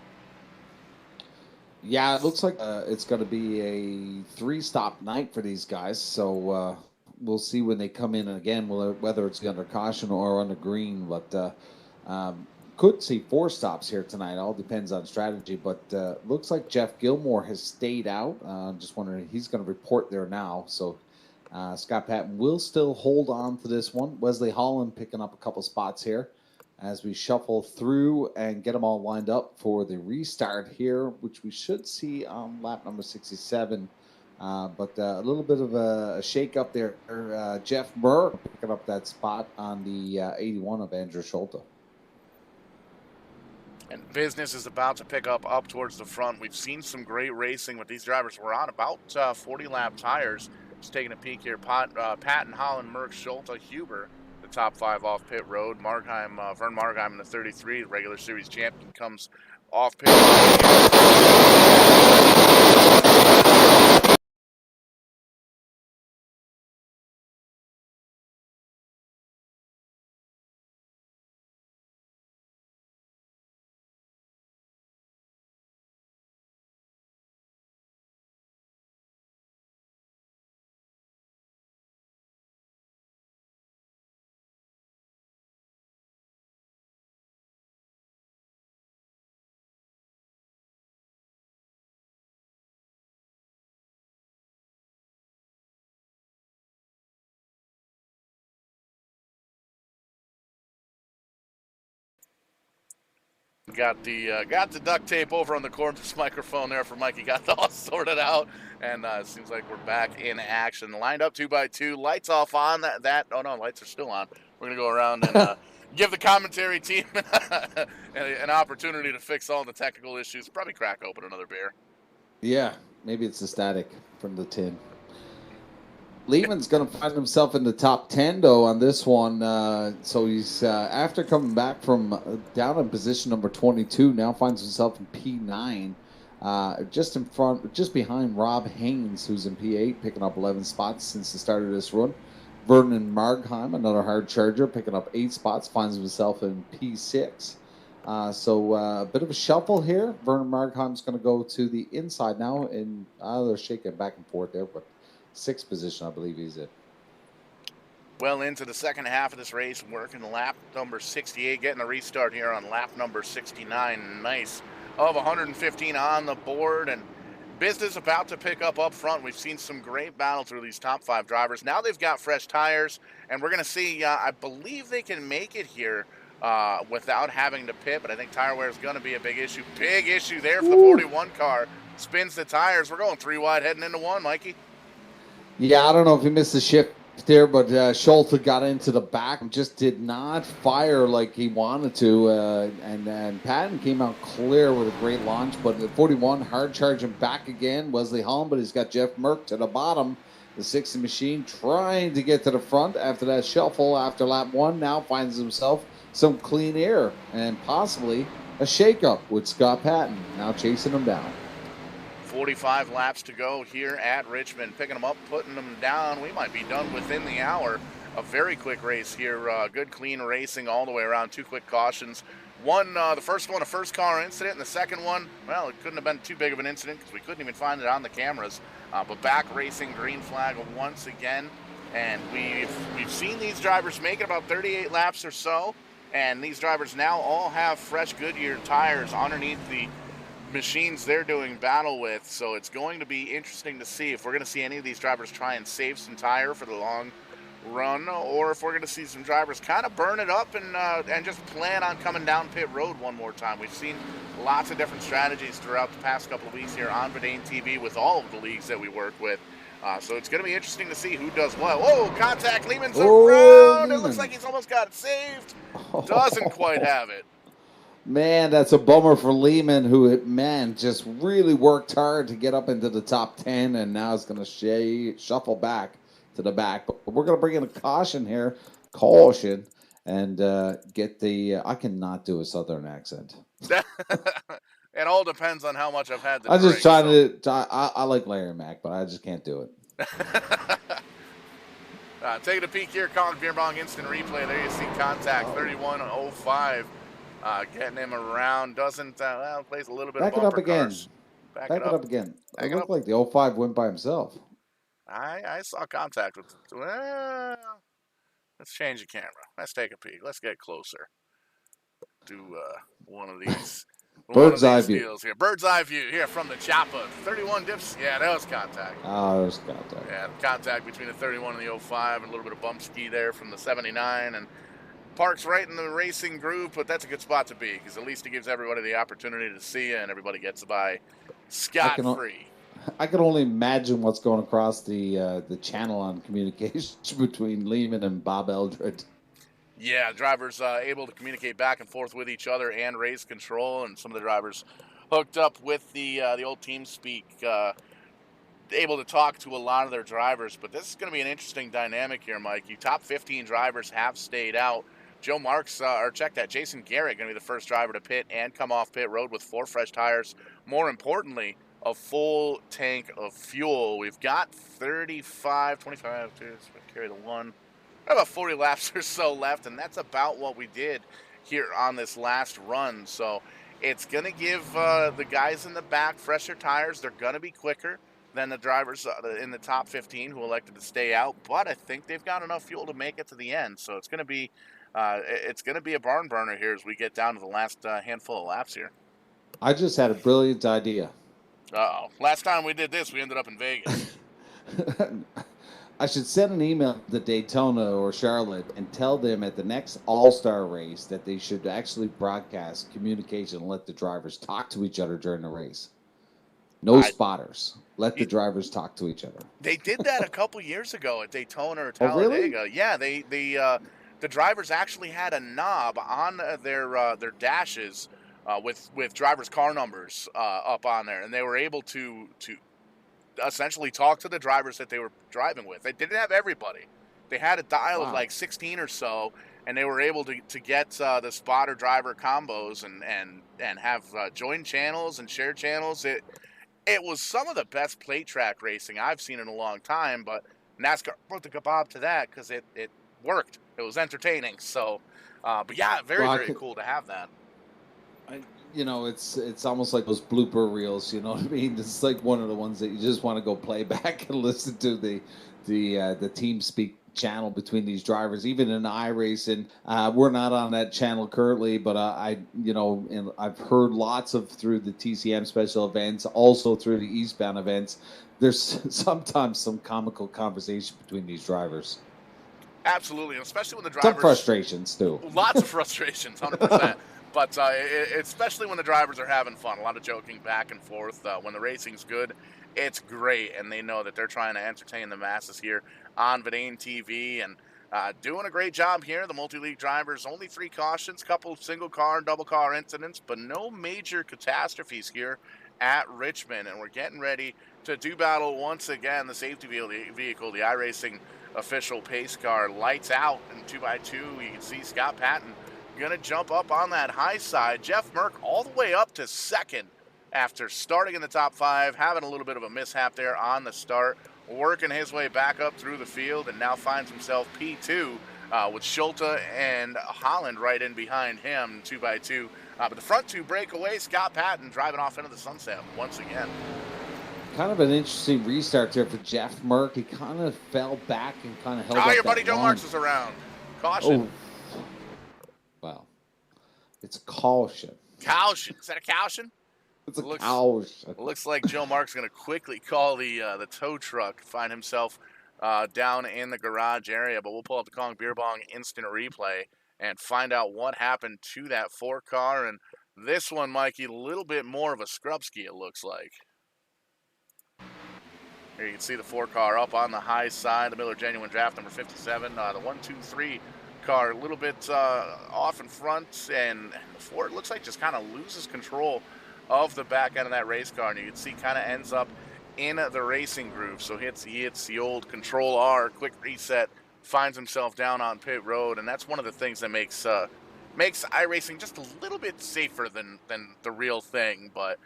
Yeah, it looks like it's going to be a 3-stop night for these guys. So we'll see when they come in again, whether it's under caution or under green. But could see 4 stops here tonight. All depends on strategy. But looks like Jeff Gilmore has stayed out. Just wondering, he's going to report there now. So Scott Patton will still hold on to this one. Wesley Holland picking up a couple spots here as we shuffle through and get them all lined up for the restart here, which we should see on lap number 67. But a little bit of a shake-up there. Jeff Murr picking up that spot on the 81 of Andrew Schulte. And business is about to pick up towards the front. We've seen some great racing with these drivers. We're on about 40-lap tires. Just taking a peek here. Patton, Holland, Merck, Schulte, Huber, the top 5 off pit road. Vern Margheim in the 33, the regular series champion, comes off pit road. Got the duct tape over on the cordless microphone there for Mikey. Got it all sorted out, and it seems like we're back in action. Lined up 2x2, lights off on that. Oh no, lights are still on. We're gonna go around and give the commentary team an opportunity to fix all the technical issues. Probably crack open another beer. Yeah, maybe it's the static from the tin. Lehman's going to find himself in the top 10, though, on this one. So he's, after coming back from down in position number 22, now finds himself in P9, just behind Rob Haynes, who's in P8, picking up 11 spots since the start of this run. Vernon Margheim, another hard charger, picking up 8 spots, finds himself in P6. So a bit of a shuffle here. Vernon Margheim's going to go to the inside now, and they're shaking back and forth there, but 6th position, I believe he's in. Well into the second half of this race, working lap number 68, getting a restart here on lap number 69. Nice of 115 on the board, and business about to pick up front. We've seen some great battle through these top 5 drivers. Now they've got fresh tires, and we're going to see, I believe they can make it here without having to pit, but I think tire wear is going to be a big issue. Big issue there for the 41 car. Spins the tires. We're going 3 wide heading into 1, Mikey. Yeah, I don't know if he missed the shift there, but Schulte got into the back and just did not fire like he wanted to. And Patton came out clear with a great launch, but the 41 hard charging back again. Wesley Holland, but he's got Jeff Merck to the bottom. The 60 machine trying to get to the front after that shuffle after lap 1. Now finds himself some clean air and possibly a shakeup with Scott Patton now chasing him down. 45 laps to go here at Richmond. Picking them up, putting them down. We might be done within the hour. A very quick race here. Good, clean racing all the way around. 2 quick cautions. The first one, a first car incident, and the second one, well, it couldn't have been too big of an incident because we couldn't even find it on the cameras. But back racing, green flag once again. And we've seen these drivers make it about 38 laps or so. And these drivers now all have fresh Goodyear tires underneath the machines they're doing battle with, so it's going to be interesting to see if we're going to see any of these drivers try and save some tire for the long run, or if we're going to see some drivers kind of burn it up and just plan on coming down pit road one more time. We've seen lots of different strategies throughout the past couple of weeks here on Verdane TV with all of the leagues that we work with. So it's going to be interesting to see who does what. Whoa, contact, Lehman's around. It looks like he's almost got it saved. Doesn't quite have it. Man, that's a bummer for Lehman, who, man, just really worked hard to get up into the top 10, and now is going to shuffle back to the back. But we're going to bring in a caution here. Caution. And get the. I cannot do a Southern accent. It all depends on how much I've had to I'm just drink. trying to. I like Larry Mack, but I just can't do it. Taking a peek here, Colin Beer Bong instant replay. There you see contact 3105. Getting him around. Doesn't, plays a little bit Back of it up bumper again. cars. Back it up again. Back It it looked up. like the 05 went by himself. I saw contact with. Well, let's change the camera. Let's take a peek. Let's get closer. Do one of these. Bird's eye view. Deals here. Bird's eye view here from the chopper. 31 dips. Yeah, that was contact. Oh, there's contact. Yeah, contact between the 31 and the 05, and a little bit of bump ski there from the 79. And parks right in the racing groove, but that's a good spot to be because at least it gives everybody the opportunity to see you, and everybody gets by scot-free. I can only imagine what's going across the channel on communication between Lehman and Bob Eldred. Yeah, drivers able to communicate back and forth with each other and raise control, and some of the drivers hooked up with the old TeamSpeak, able to talk to a lot of their drivers. But this is going to be an interesting dynamic here, Mike. You top 15 drivers have stayed out. Joe Marks, or check that, Jason Garrett going to be the first driver to pit and come off pit road with 4 fresh tires. More importantly, a full tank of fuel. We've got 35, 25, carry the one. About 40 laps or so left, and that's about what we did here on this last run. So it's going to give the guys in the back fresher tires. They're going to be quicker than the drivers in the top 15 who elected to stay out, but I think they've got enough fuel to make it to the end. So it's going to be a barn burner here as we get down to the last handful of laps here. I just had a brilliant idea. Uh-oh. Last time we did this, we ended up in Vegas. I should send an email to Daytona or Charlotte and tell them at the next All-Star race that they should actually broadcast communication and let the drivers talk to each other during the race. No spotters. Let the drivers talk to each other. They did that a couple years ago at Daytona or Talladega. Oh, really? Yeah, the drivers actually had a knob on their dashes with drivers' car numbers up on there, and they were able to essentially talk to the drivers that they were driving with. They didn't have everybody. They had a dial of like 16 or so, and they were able to get the spotter driver combos and have joined channels and shared channels. It was some of the best plate track racing I've seen in a long time, but NASCAR put the kebab to that because it worked. It was entertaining. So, but yeah, very cool to have that. It's almost like those blooper reels. You know what I mean? It's like one of the ones that you just want to go play back and listen to the TeamSpeak channel between these drivers. Even in iRacing, we're not on that channel currently, but I've heard lots of through the TCM special events, also through the eastbound events. There's sometimes some comical conversation between these drivers. Absolutely, especially when the drivers. Some frustrations too. Lots of frustrations, 100%. But especially when the drivers are having fun, a lot of joking back and forth. When the racing's good, it's great, and they know that they're trying to entertain the masses here on Verdane TV, and doing a great job here. The multi-league drivers, only 3 cautions, couple single car and double car incidents, but no major catastrophes here at Richmond, and we're getting ready to do battle once again. The safety vehicle, the iRacing official pace car, lights out in 2x2. You can see Scott Patton going to jump up on that high side. Jeff Merck all the way up to second after starting in the top 5, having a little bit of a mishap there on the start, working his way back up through the field, and now finds himself P2 with Schulte and Holland right in behind him, 2x2. But the front 2 break away. Scott Patton driving off into the sunset once again. Kind of an interesting restart there for Jeff Merck. He kind of fell back and kind of held up your buddy Joe Marks is around. Caution. Oh. Wow. It's a caution. Caution. Is that a caution? It's a caution. Looks like Joe Mark's going to quickly call the tow truck, find himself down in the garage area. But we'll pull up the Kong Beer Bong instant replay and find out what happened to that 4 car. And this one, Mikey, a little bit more of a scrub ski, it looks like. Here you can see the 4 car up on the high side, the Miller Genuine Draft number 57. The 1, 2, 3 car a little bit off in front, and the Ford looks like just kind of loses control of the back end of that race car, and you can see kind of ends up in the racing groove. So he hits the old Control R, quick reset, finds himself down on pit road, and that's one of the things that makes iRacing just a little bit safer than the real thing. But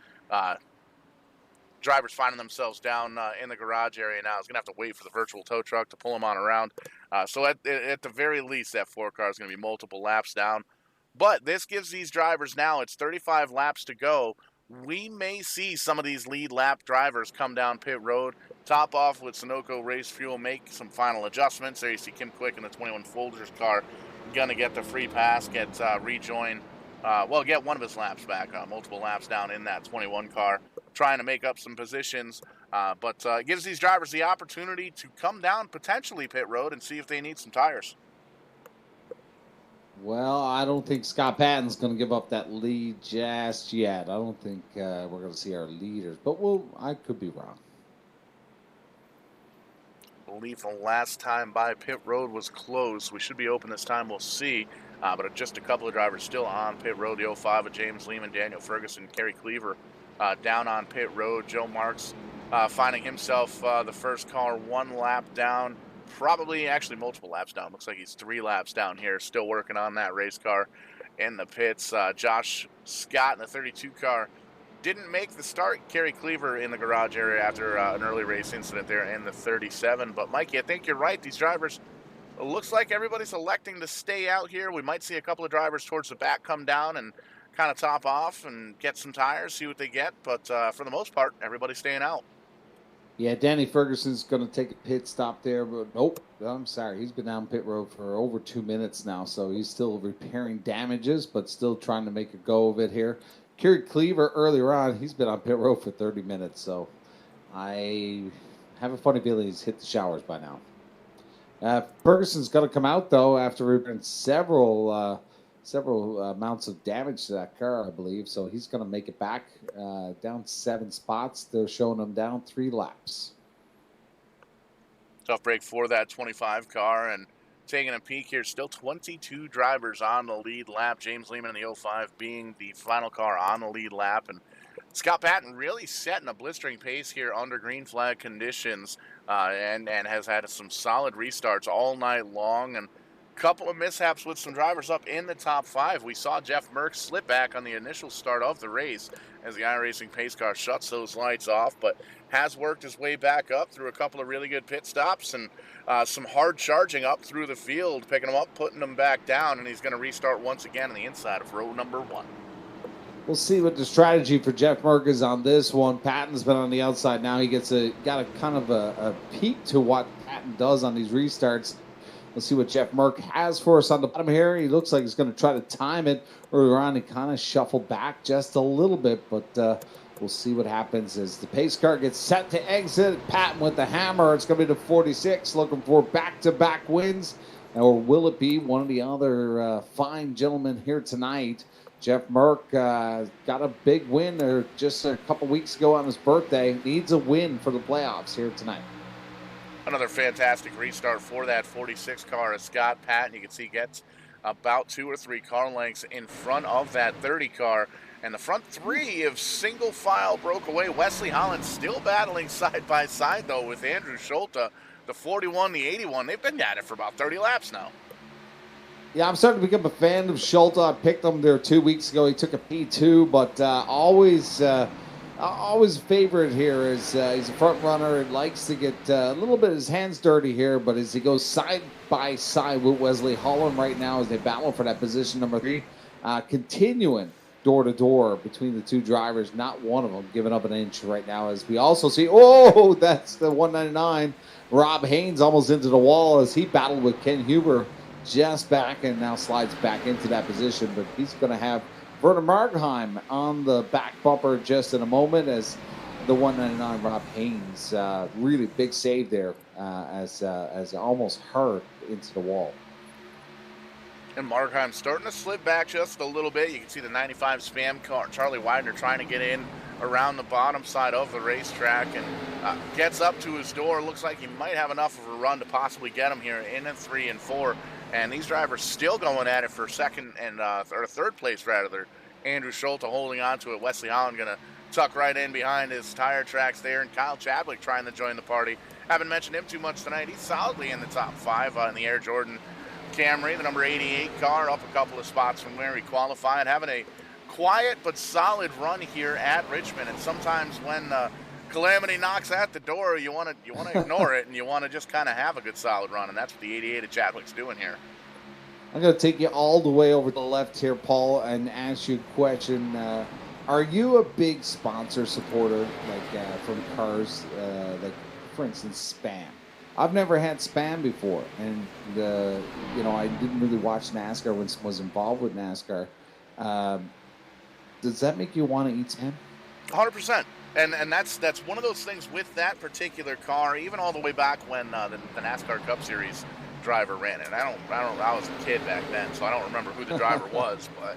drivers finding themselves down in the garage area now is going to have to wait for the virtual tow truck to pull them on around. So at the very least, that 4 car is going to be multiple laps down. But this gives these drivers now, it's 35 laps to go. We may see some of these lead lap drivers come down pit road, top off with Sunoco Race Fuel, make some final adjustments. There you see Kim Quick in the 21 Folgers car going to get the free pass, get rejoin, get one of his laps back, multiple laps down in that 21 car, trying to make up some positions. But it gives these drivers the opportunity to come down potentially pit road and see if they need some tires. Well, I don't think Scott Patton's going to give up that lead just yet. I don't think we're going to see our leaders, but I could be wrong. I believe the last time by pit road was closed. We should be open this time. We'll see. But just a couple of drivers still on pit road. The 05 of James Lehman, Daniel Ferguson, Kerry Cleaver down on pit road. Joe Marks finding himself the first car 1 lap down. Probably actually multiple laps down. Looks like he's 3 laps down here, still working on that race car in the pits. Josh Scott in the 32 car didn't make the start. Kerry Cleaver in the garage area after an early race incident there in the 37. But Mikey, I think you're right. These drivers, it looks like everybody's electing to stay out here. We might see a couple of drivers towards the back come down and kind of top off and get some tires, see what they get. But for the most part, everybody's staying out. Yeah, Danny Ferguson's going to take a pit stop there, but nope. I'm sorry. He's been down pit road for over 2 minutes now, so he's still repairing damages, but still trying to make a go of it here. Kerry Cleaver earlier on, he's been on pit road for 30 minutes, so I have a funny feeling he's hit the showers by now. Ferguson's going to come out, though, after repairing several amounts of damage to that car, I believe. So he's going to make it back down 7 spots. They're showing him down 3 laps. Tough break for that 25 car, and taking a peek here, still 22 drivers on the lead lap. James Lehman in the 05 being the final car on the lead lap, and Scott Patton really setting a blistering pace here under green flag conditions, and has had some solid restarts all night long, and couple of mishaps with some drivers up in the top 5. We saw Jeff Merckx slip back on the initial start of the race as the iRacing pace car shuts those lights off, but has worked his way back up through a couple of really good pit stops and some hard charging up through the field, picking them up, putting them back down, and he's going to restart once again on the inside of row number 1. We'll see what the strategy for Jeff Merckx is on this one. Patton's been on the outside now. He got a kind of a peek to what Patton does on these restarts. We'll see what Jeff Merckx has for us on the bottom here. He looks like he's going to try to time it earlier on. He kind of shuffled back just a little bit, but we'll see what happens as the pace car gets set to exit. Patton with the hammer. It's going to be the 46, looking for back-to-back wins. Or will it be one of the other fine gentlemen here tonight? Jeff Merckx got a big win there just a couple weeks ago on his birthday. Needs a win for the playoffs here tonight. Another fantastic restart for that 46 car as Scott Patton, you can see, gets about 2 or 3 car lengths in front of that 30 car. And the front 3 of single file broke away. Wesley Holland still battling side by side, though, with Andrew Schulte. The 41, the 81, they've been at it for about 30 laps now. Yeah, I'm starting to become a fan of Schulte. I picked him there 2 weeks ago. He took a P2, but always a favorite here is he's a front runner and likes to get a little bit of his hands dirty here, but as he goes side by side with Wesley Holland right now as they battle for that position number 3, continuing door to door between the 2 drivers, not one of them giving up an inch right now, as we also see, that's the 199. Rob Haynes almost into the wall as he battled with Ken Huber just back and now slides back into that position, but he's going to have Werner Margheim on the back bumper just in a moment as the 199 Rob Haynes, really big save there as almost hurt into the wall. And Margheim starting to slip back just a little bit. You can see the 95 Spam car, Charlie Widener, trying to get in around the bottom side of the racetrack and gets up to his door. Looks like he might have enough of a run to possibly get him here in a 3 and 4. And these drivers still going at it for second and or third place rather. Andrew Schulte holding on to it. Wesley Holland going to tuck right in behind his tire tracks there, and Kyle Chadwick trying to join the party. Haven't mentioned him too much tonight. He's solidly in the top 5 in the Air Jordan Camry, the number 88 car, up a couple of spots from where he qualified, having a quiet but solid run here at Richmond. And sometimes when calamity knocks at the door, you want to ignore it, and you want to just kind of have a good solid run, and that's what the 88 of Chadwick's doing here. I'm going to take you all the way over to the left here, Paul, and ask you a question. Are you a big sponsor supporter, like from cars, like for instance, Spam? I've never had Spam before, and I didn't really watch NASCAR when I was involved with NASCAR. Does that make you want to eat Spam? 100%. And that's one of those things with that particular car, even all the way back when the NASCAR Cup Series driver ran it. I was a kid back then, so I don't remember who the driver was, but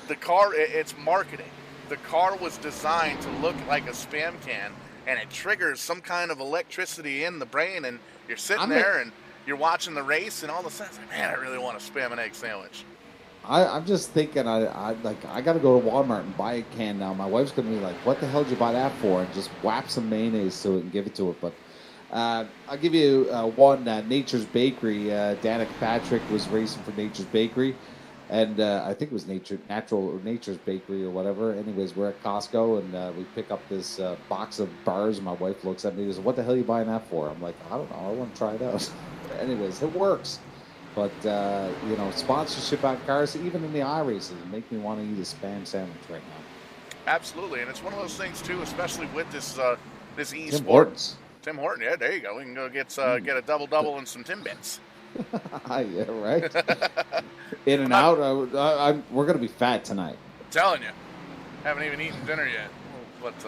the car, it's marketing. The car was designed to look like a Spam can, and it triggers some kind of electricity in the brain, and you're sitting there and you're watching the race, and all of a sudden it's like, man, I really want a Spam and egg sandwich. I'm just thinking, I got to go to Walmart and buy a can now. My wife's going to be like, what the hell did you buy that for? And just whap some mayonnaise to it and give it to her. But I'll give you one, Nature's Bakery. Danica Patrick was racing for Nature's Bakery. And I think it was Nature's Bakery or whatever. Anyways, we're at Costco, and we pick up this box of bars. My wife looks at me and says, what the hell are you buying that for? I'm like, I don't know. I want to try it out. Anyways, it works. But, sponsorship on cars, even in the iRaces, make me want to eat a Spam sandwich right now. Absolutely. And it's one of those things, too, especially with this eSports. Tim Hortons. Tim Horton, yeah, there you go. We can go get a double and some Timbits. Yeah, right. In and out. We're going to be fat tonight. I'm telling you. Haven't even eaten dinner yet. But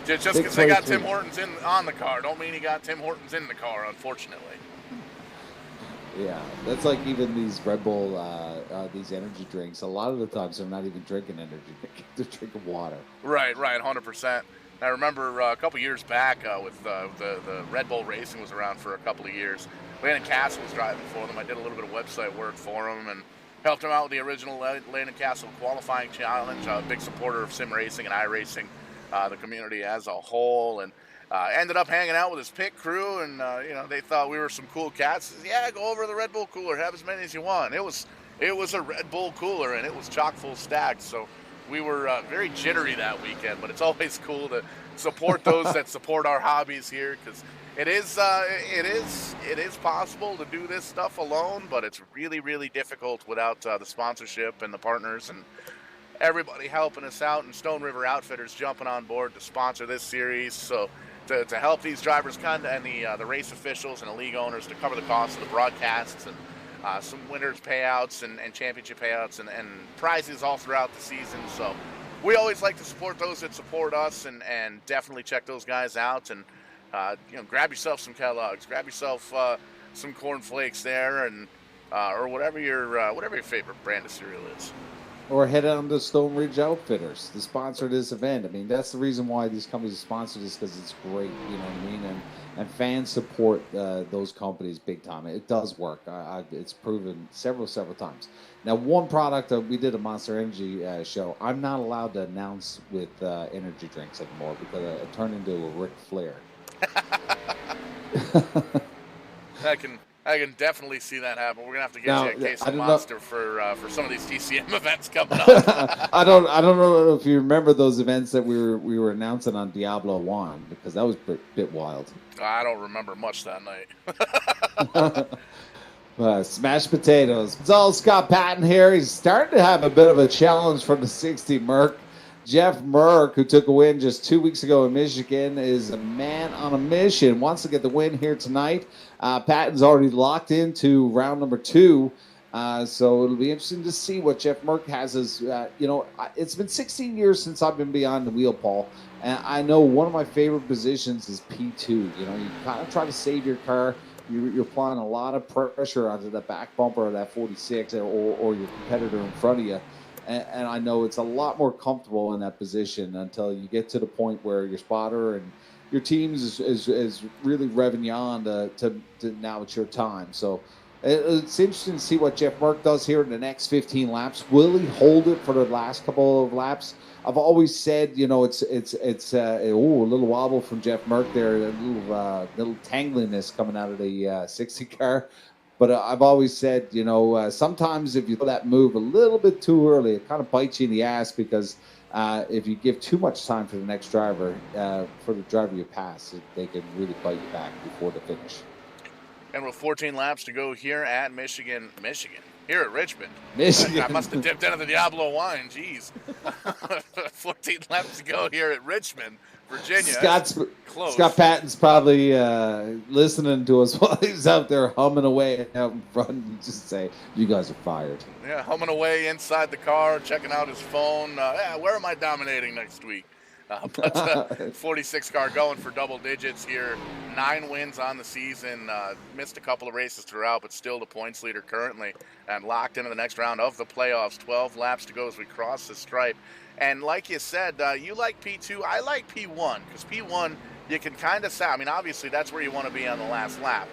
just because they got Tim Hortons on the car, don't mean he got Tim Hortons in the car, unfortunately. Yeah, that's like even these Red Bull, these energy drinks. A lot of the times they're not even drinking energy drink; they're drinking water. Right, 100%. I remember a couple years back with the Red Bull Racing was around for a couple of years. Landon Castle was driving for them. I did a little bit of website work for him and helped him out with the original Landon Castle qualifying challenge. A big supporter of sim racing and iRacing, the community as a whole, and ended up hanging out with his pit crew, and they thought we were some cool cats. Says, yeah, go over to the Red Bull cooler, have as many as you want. It was a Red Bull cooler, and it was chock full stacked. So we were very jittery that weekend, but it's always cool to support those that support our hobbies here, because it is possible to do this stuff alone, but it's really, really difficult without the sponsorship and the partners and everybody helping us out, and Stone River Outfitters jumping on board to sponsor this series. So to help these drivers and the race officials and the league owners to cover the cost of the broadcasts and some winners payouts and championship payouts and prizes all throughout the season. So we always like to support those that support us, and definitely check those guys out, and grab yourself some Kellogg's, grab yourself some Corn Flakes there, and or whatever your favorite brand of cereal is. Or head on to Stone Ridge Outfitters to sponsor this event. I mean, that's the reason why these companies sponsor this, because it's great, you know what I mean? And fans support those companies big time. It does work. It's proven several times. Now, one product, we did a Monster Energy show. I'm not allowed to announce with energy drinks anymore because I turned into a Ric Flair. I can definitely see that happen. We're gonna have to get you a case of Monster for some of these TCM events coming up. I don't know if you remember those events that we were announcing on Diablo 1, because that was a bit wild. I don't remember much that night. Smashed potatoes. It's all Scott Patton here. He's starting to have a bit of a challenge from the 60 Merc. Jeff Merck, who took a win just 2 weeks ago in Michigan, is a man on a mission. Wants to get the win here tonight. Patton's already locked into round number 2. So it'll be interesting to see what Jeff Merck has as, it's been 16 years since I've been behind the wheel, Paul. And I know one of my favorite positions is P2. You kind of try to save your car. You're applying a lot of pressure onto the back bumper of that 46 or your competitor in front of you. And I know it's a lot more comfortable in that position until you get to the point where your spotter and your team is really revving you on to now it's your time. So It's interesting to see what Jeff Merck does here in the next 15 laps. Will he hold it for the last couple of laps? I've always said, you know, it's a little wobble from Jeff Merck there, a little tangliness coming out of the 60 car. But I've always said, you know, sometimes if you throw that move a little bit too early, it kind of bites you in the ass because if you give too much time for the next driver, for the driver you pass, they can really bite you back before the finish. And with 14 laps to go here at Michigan, here at Richmond. Michigan. I must have dipped into the Diablo wine. Jeez. 14 laps to go here at Richmond, Virginia. Scott Patton's probably listening to us while he's out there humming away out in front and just say, you guys are fired. Yeah, humming away inside the car, checking out his phone. Where am I dominating next week? 46 car going for double digits here. 9 wins on the season. Missed a couple of races throughout, but still the points leader currently. And locked into the next round of the playoffs. 12 laps to go as we cross the stripe. And like you said, you like P2. I like P1 because P1, you can kind of say, I mean, obviously that's where you want to be on the last lap.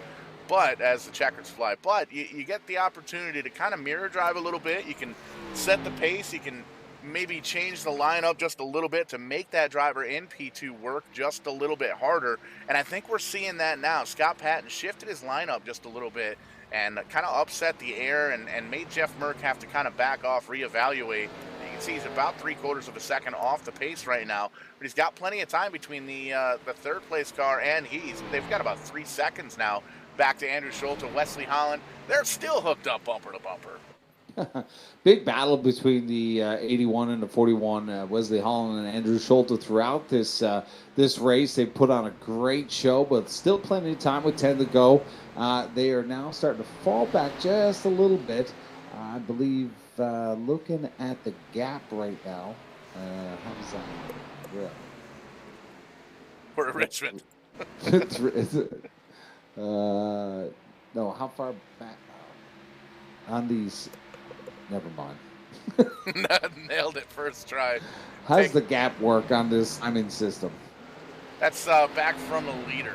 But as the checkers fly, but you get the opportunity to kind of mirror drive a little bit. You can set the pace. You can maybe change the lineup just a little bit to make that driver in P2 work just a little bit harder. And I think we're seeing that now. Scott Patton shifted his lineup just a little bit and kind of upset the air and made Jeff Merck have to kind of back off, reevaluate. You can see he's about 3/4 of a second off the pace right now, but he's got plenty of time between the third place car and they've got about 3 seconds now back to Andrew Schulte, Wesley Holland. They're still hooked up bumper to bumper. Big battle between the 81 and the 41, Wesley Holland and Andrew Schulte throughout this race. They put on a great show, but still plenty of time with 10 to go. They are now starting to fall back just a little bit. I believe looking at the gap right now. How's that? Yeah. We're at Richmond. No, how far back on these? Never mind. Nailed it first try. How's the gap work on this timing system? That's back from the leader.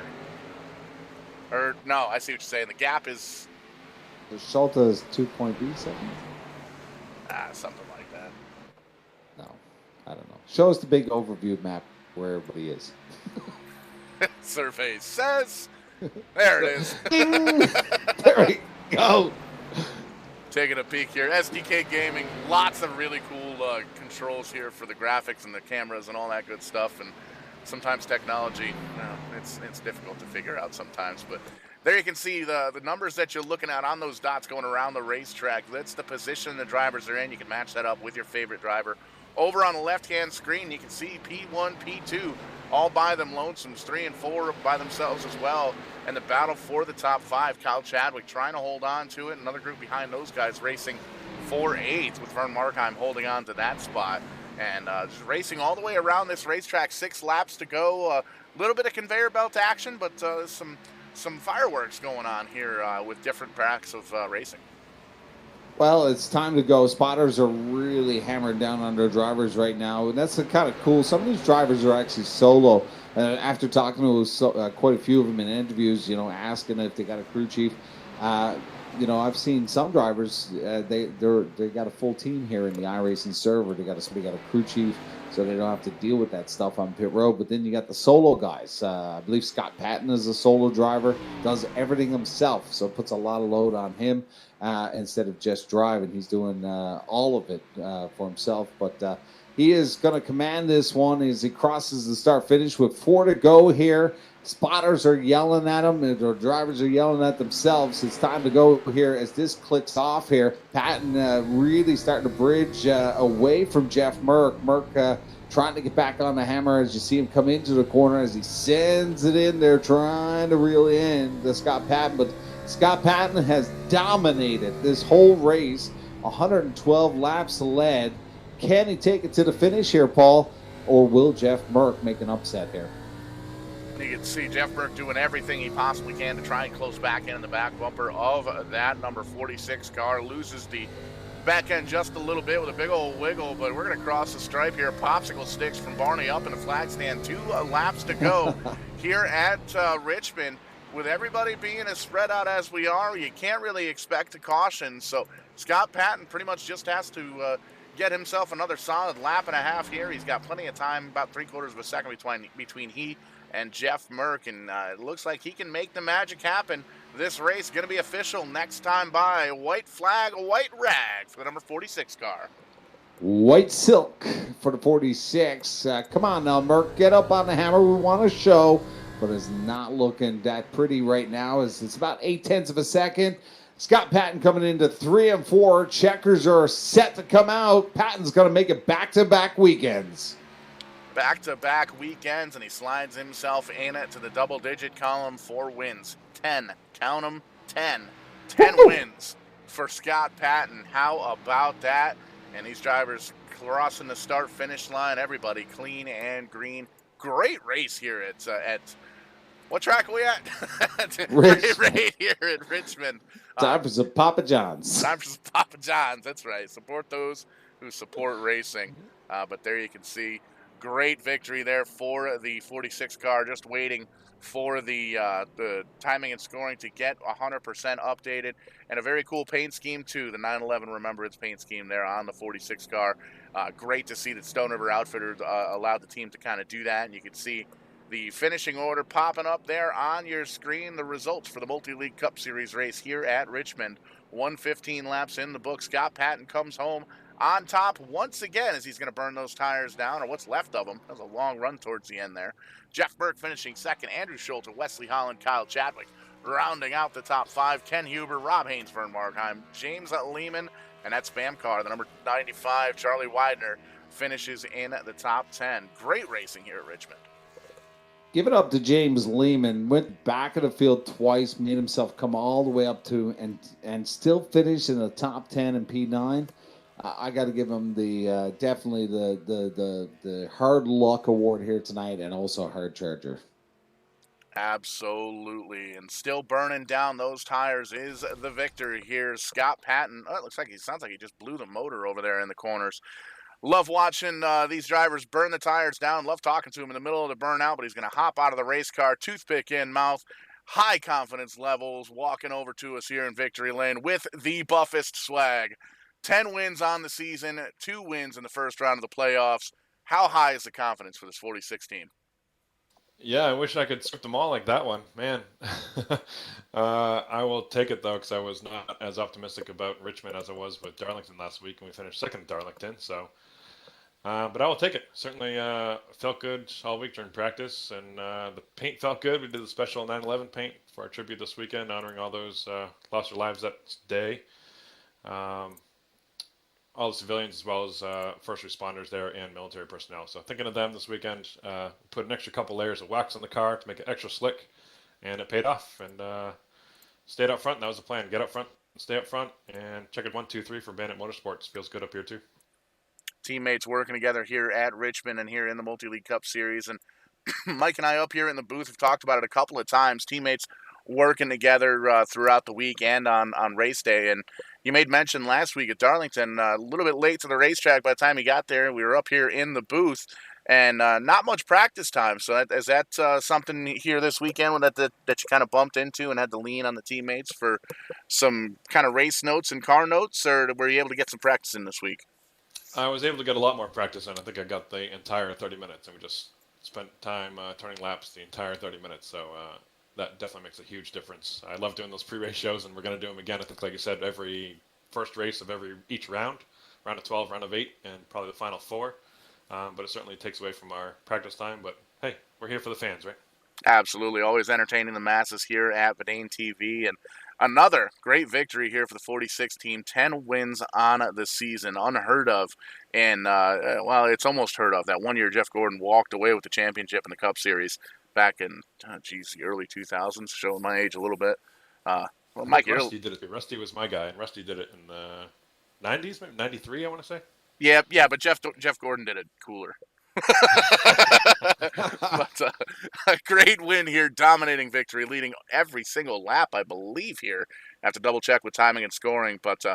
Or, no, I see what you're saying. The gap is... The Schulte is 2.B seconds? Something like that. No, I don't know. Show us the big overview map where everybody is. Survey says... There it is. There we go. Taking a peek here. SDK Gaming, lots of really cool controls here for the graphics and the cameras and all that good stuff. And sometimes technology, it's difficult to figure out sometimes. But there you can see the numbers that you're looking at on those dots going around the racetrack. That's the position the drivers are in. You can match that up with your favorite driver. Over on the left-hand screen, you can see P1, P2, all by them lonesomes, 3 and 4 by themselves as well. And the battle for the top 5, Kyle Chadwick trying to hold on to it. Another group behind those guys racing 4/8 with Vern Markheim holding on to that spot. And just racing all the way around this racetrack, 6 laps to go. A little bit of conveyor belt action, but some fireworks going on here with different tracks of racing. Well, it's time to go. Spotters are really hammered down on their drivers right now, and that's kind of cool. Some of these drivers are actually solo. After talking to quite a few of them in interviews, you know, asking if they got a crew chief. You know, I've seen some drivers. They got a full team here in the iRacing server. They got a crew chief, so they don't have to deal with that stuff on pit road. But then you got the solo guys. I believe Scott Patton is a solo driver, does everything himself, so it puts a lot of load on him instead of just driving. He's doing all of it for himself. But he is going to command this one as he crosses the start-finish with 4 to go here. Spotters are yelling at him, and the drivers are yelling at themselves. It's time to go here as this clicks off here. Patton really starting to bridge away from Jeff Merck. Merck trying to get back on the hammer as you see him come into the corner as he sends it in there, trying to reel in the Scott Patton. But Scott Patton has dominated this whole race, 112 laps led. Can he take it to the finish here, Paul, or will Jeff Merck make an upset here? You can see Jeff Merck doing everything he possibly can to try and close back in the back bumper of that number 46 car. Loses the back end just a little bit with a big old wiggle, but we're going to cross the stripe here. Popsicle sticks from Barney up in the flag stand. 2 laps to go here at Richmond. with everybody being as spread out as we are, you can't really expect a caution. So Scott Patton pretty much just has to get himself another solid lap and a half here. He's got plenty of time, about 3/4 of a second between he and Jeff Merck, and it looks like he can make the magic happen. This race going to be official next time by. White flag, white rag for the number 46 car. White silk for the 46. Come on now, Merck, get up on the hammer. We want to show, but it's not looking that pretty right now. It's about 0.8 of a second. Scott Patton coming into 3 and 4. Checkers are set to come out. Patton's going to make it back-to-back weekends. Back-to-back weekends, and he slides himself in to the double-digit column. 4 wins. 10. Count them. 10. 10 wins for Scott Patton. How about that? And these drivers crossing the start-finish line. Everybody clean and green. Great race here at what track are we at? Right here at Richmond. Time for some Papa John's. Time for some Papa John's. That's right. Support those who support racing. But there you can see great victory there for the 46 car. Just waiting for the timing and scoring to get 100% updated, and a very cool paint scheme too. The 911 Remembrance paint scheme there on the 46 car. Great to see that Stone River Outfitters allowed the team to kind of do that, and you can see the finishing order popping up there on your screen. The results for the Multi-League Cup Series race here at Richmond. 115 laps in the book. Scott Patton comes home on top once again as he's going to burn those tires down, or what's left of them. That was a long run towards the end there. Jeff Burke finishing second. Andrew Schultz, Wesley Holland, Kyle Chadwick rounding out the top 5. Ken Huber, Rob Haynes, Vern Markheim, James Lehman, and that spam car, the number 95, Charlie Widener, finishes in the top 10. Great racing here at Richmond. Give it up to James Lehman. Went back of the field twice, made himself come all the way up to and still finished in the top 10 in P9. I got to give him the definitely the hard luck award here tonight, and also a hard charger. Absolutely, and still burning down those tires is the victor here. Scott Patton. Oh, it looks like sounds like he just blew the motor over there in the corners. Love watching these drivers burn the tires down. Love talking to him in the middle of the burnout, but he's going to hop out of the race car, toothpick in mouth, high confidence levels, walking over to us here in victory lane with the buffest swag. 10 wins on the season, 2 wins in the first round of the playoffs. How high is the confidence for this 46 team? Yeah, I wish I could sort them all like that one. Man, I will take it, though, because I was not as optimistic about Richmond as I was with Darlington last week, and we finished second at Darlington. So, but I will take it. Certainly felt good all week during practice, and the paint felt good. We did the special 9/11 paint for our tribute this weekend, honoring all those lost their lives that day. All the civilians as well as first responders there and military personnel. So thinking of them this weekend, put an extra couple layers of wax on the car to make it extra slick, and it paid off. And stayed up front. That was the plan. Get up front, stay up front, and check it 1, 2, 3 for Bandit Motorsports. Feels good up here too. Teammates working together here at Richmond and here in the Multi-League Cup Series. And Mike and I up here in the booth have talked about it a couple of times. Teammates working together throughout the week and on race day. And you made mention last week at Darlington, a little bit late to the racetrack by the time you got there. We were up here in the booth and not much practice time. So is that something here this weekend that you kind of bumped into and had to lean on the teammates for some kind of race notes and car notes, or were you able to get some practice in this week? I was able to get a lot more practice in. I think I got the entire 30 minutes, and we just spent time turning laps the entire 30 minutes. So that definitely makes a huge difference. I love doing those pre-race shows, and we're going to do them again. I think, like you said, every first race of each round of 12, round of 8, and probably the final 4. But it certainly takes away from our practice time. But hey, we're here for the fans, right? Absolutely. Always entertaining the masses here at Bedane TV. And another great victory here for the 46 team. 10 wins on the season. Unheard of. And, well, it's almost heard of. That one year Jeff Gordon walked away with the championship in the Cup Series back in, the early 2000s, showing my age a little bit. Well, Mike, Rusty did it. Rusty was my guy, and Rusty did it in the 90s, maybe 93, I want to say. Yeah, but Jeff Gordon did it cooler. But a great win here, dominating victory, leading every single lap, I believe, here. I have to double check with timing and scoring, but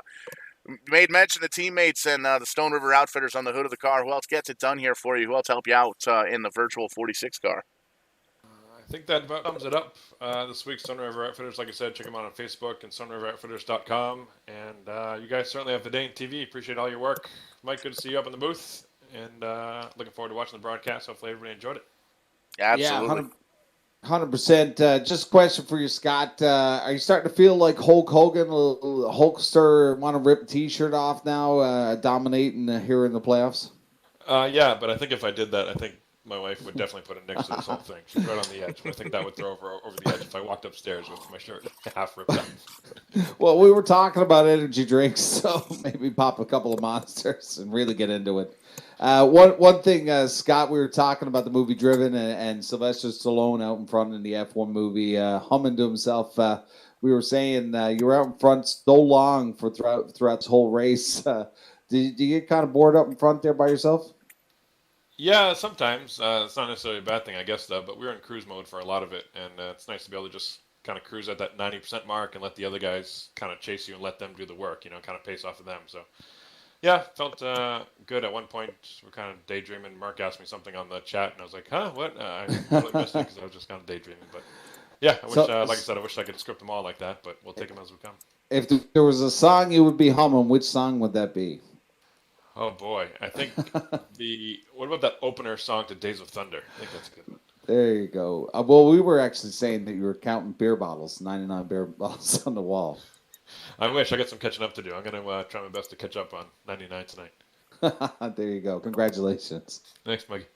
made mention of the teammates and the Stone River Outfitters on the hood of the car. Who else gets it done here for you? Who else help you out in the virtual 46 car? I I think that about sums it up this week. Sun River Outfitters, like I said, check them out on Facebook and sunriveroutfitters.com. And you guys certainly have the day in TV. Appreciate all your work. Mike, good to see you up in the booth. And looking forward to watching the broadcast. Hopefully everybody enjoyed it. Absolutely. Yeah, 100%. Just a question for you, Scott. Are you starting to feel like Hulk Hogan, Hulkster, want to rip a T-shirt off now, dominating here in the playoffs? Yeah, but I think if I did that, I think my wife would definitely put a nix to this whole thing. She's right on the edge, but I think that would throw her over the edge if I walked upstairs with my shirt half ripped up. Well, we were talking about energy drinks, so maybe pop a couple of monsters and really get into it. One thing, Scott, we were talking about the movie Driven and Sylvester Stallone out in front in the F1 movie, humming to himself. We were saying you were out in front so long throughout this whole race. Did you get kind of bored up in front there by yourself? Yeah, sometimes. It's not necessarily a bad thing, I guess, though. But we were in cruise mode for a lot of it, and it's nice to be able to just kind of cruise at that 90% mark and let the other guys kind of chase you and let them do the work, kind of pace off of them. So, yeah, felt good. At one point, we're kind of daydreaming. Mark asked me something on the chat, and I was like, huh, what? I totally missed it because I was just kind of daydreaming. But, yeah, I wish, like I said, I wish I could script them all like that, but we'll take them as we come. If there was a song you would be humming, which song would that be? Oh, boy. I think what about that opener song to Days of Thunder? I think that's a good one. There you go. Well, we were actually saying that you were counting beer bottles, 99 beer bottles on the wall. I wish. I got some catching up to do. I'm going to try my best to catch up on 99 tonight. There you go. Congratulations. Thanks, Mikey.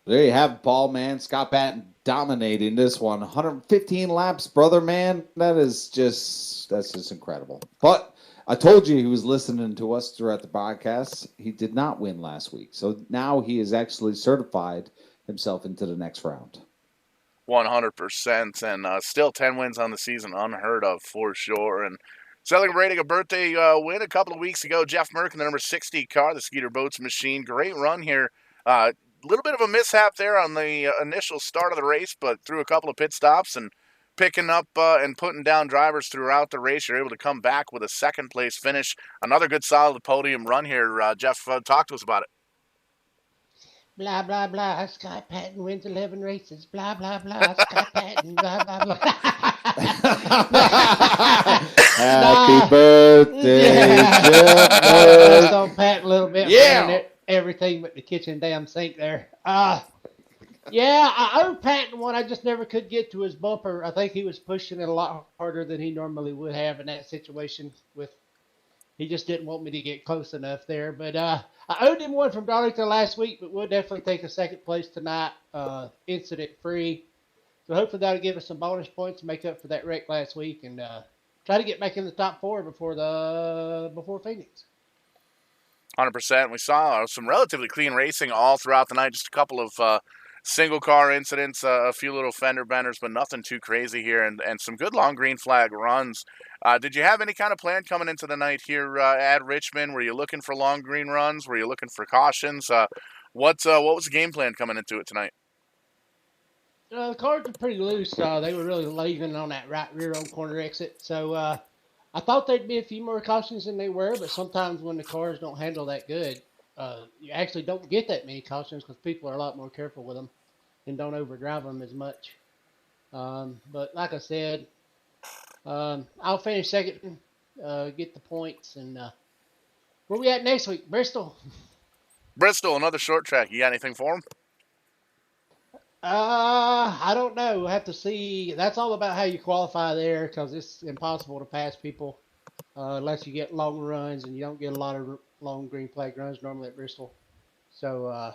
There you have it, Paul, man. Scott Patton dominating this one. 115 laps, brother, man. That's just incredible. But I told you he was listening to us throughout the podcast. He did not win last week. So now he is actually certified himself into the next round. 100%. And still 10 wins on the season. Unheard of for sure. And celebrating a birthday win a couple of weeks ago, Jeff Merck in the number 60 car, the Skeeter Boats machine. Great run here. Little bit of a mishap there on the initial start of the race, but through a couple of pit stops and picking up and putting down drivers throughout the race, you're able to come back with a second-place finish. Another good, solid podium run here. Jeff, talk to us about it. Blah, blah, blah. Scott Patton wins 11 races. Blah, blah, blah. Scott Patton, blah, blah, blah. Happy birthday, Jeff. That's on Patton a little bit. Yeah. Everything but the kitchen damn sink there. Yeah, I owed Patton one. I just never could get to his bumper. I think he was pushing it a lot harder than he normally would have in that situation. He just didn't want me to get close enough there. But I owed him one from Darlington last week, but we'll definitely take a second place tonight, incident free. So hopefully that'll give us some bonus points to make up for that wreck last week and try to get back in the top four before Phoenix. 100%. We saw some relatively clean racing all throughout the night. Just a couple of single car incidents, a few little fender benders, but nothing too crazy here, and some good long green flag runs. Did you have any kind of plan coming into the night here at Richmond? Were you looking for long green runs? Were you looking for cautions? What was the game plan coming into it tonight? The cars were pretty loose. They were really leaving on that right rear on corner exit. So I thought there'd be a few more cautions than they were, but sometimes when the cars don't handle that good, you actually don't get that many cautions because people are a lot more careful with them and don't overdrive them as much. But like I said, I'll finish second, get the points, and where we at next week? Bristol. Bristol, another short track. You got anything for them? I don't know. We'll have to see. That's all about how you qualify there because it's impossible to pass people unless you get long runs, and you don't get a lot of long green flag runs normally at Bristol. So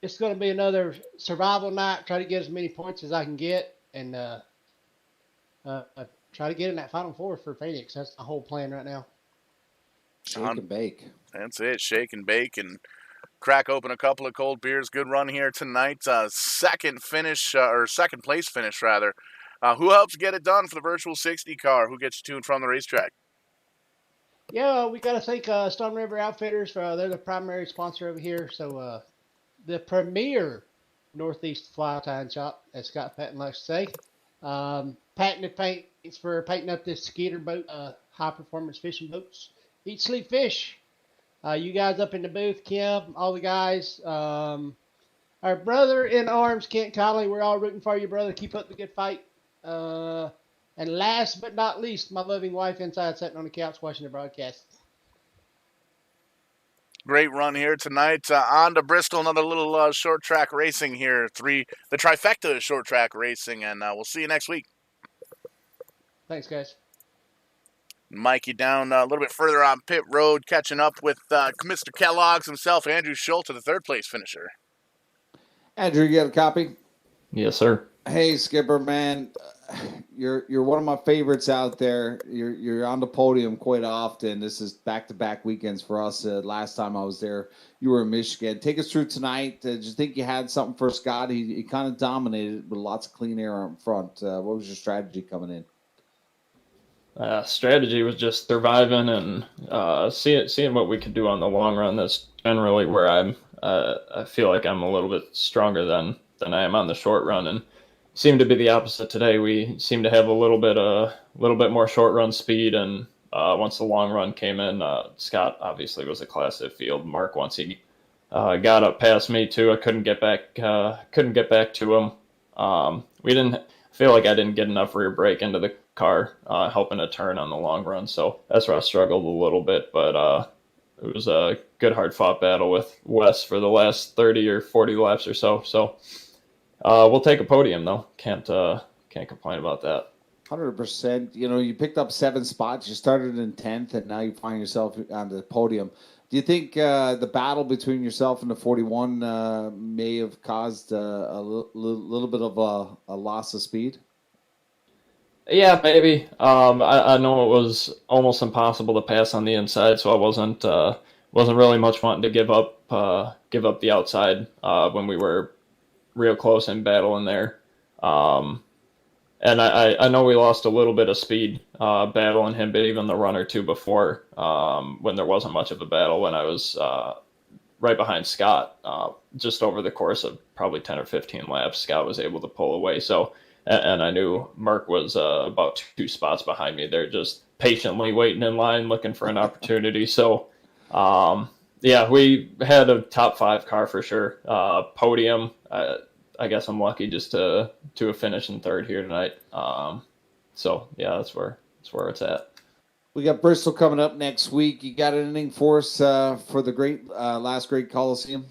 it's going to be another survival night. Try to get as many points as I can get, and try to get in that Final Four for Phoenix. That's the whole plan right now. Shake and bake. That's it. Shake and bake and crack open a couple of cold beers. Good run here tonight. Second place finish rather. Who helps get it done for the Virtual 60 car? Who gets you to and from the racetrack? Yeah, we got to thank Sun River Outfitters. They're the primary sponsor over here. So the premier Northeast fly tying shop, as Scott Patton likes to say. Patented paints for painting up this Skeeter boat, high performance fishing boats. Eat, sleep, fish. You guys up in the booth, Kim, all the guys. Our brother in arms, Kent Conley, we're all rooting for you, brother. Keep up the good fight. And last but not least, my loving wife inside sitting on the couch watching the broadcast. Great run here tonight. On to Bristol, another little short track racing here. The trifecta of short track racing, and we'll see you next week. Thanks, guys. Mikey down a little bit further on pit road, catching up with Mr. Kellogg's himself, Andrew Schultz, the third place finisher. Andrew, you got a copy? Yes, sir. Hey, Skipper, man, you're one of my favorites out there. You're on the podium quite often. This is back-to-back weekends for us. Last time I was there, you were in Michigan. Take us through tonight. Did you think you had something for Scott? He kind of dominated with lots of clean air up front. What was your strategy coming in? Strategy was just surviving and seeing what we could do on the long run. That's generally where I feel like I'm a little bit stronger than I am on the short run, and seemed to be the opposite today. We seemed to have a little bit more short run speed, and once the long run came in, Scott obviously was a class of field. Mark, once he got up past me too, I couldn't get back to him. We didn't feel like I didn't get enough rear brake into the car, helping a turn on the long run. So that's where I struggled a little bit, but it was a good hard fought battle with Wes for the last 30 or 40 laps or so. So we'll take a podium though. Can't complain about that. 100%. You know, you picked up 7 spots. You started in 10th, and now you find yourself on the podium. Do you think the battle between yourself and the 41 may have caused a little bit of a loss of speed? Yeah, maybe. I know it was almost impossible to pass on the inside, so I wasn't really much wanting to give up the outside when we were real close in battling there. And I know we lost a little bit of speed battling him, but even the run or two before, when there wasn't much of a battle, when I was right behind Scott, just over the course of probably 10 or 15 laps, Scott was able to pull away. So, and I knew Mark was about 2 spots behind me. They're just patiently waiting in line, looking for an opportunity. So, yeah, we had a top 5 car for sure. Podium. I guess I'm lucky just to have finished in 3rd here tonight. So yeah, that's where it's at. We got Bristol coming up next week. You got anything for us for the last great Coliseum?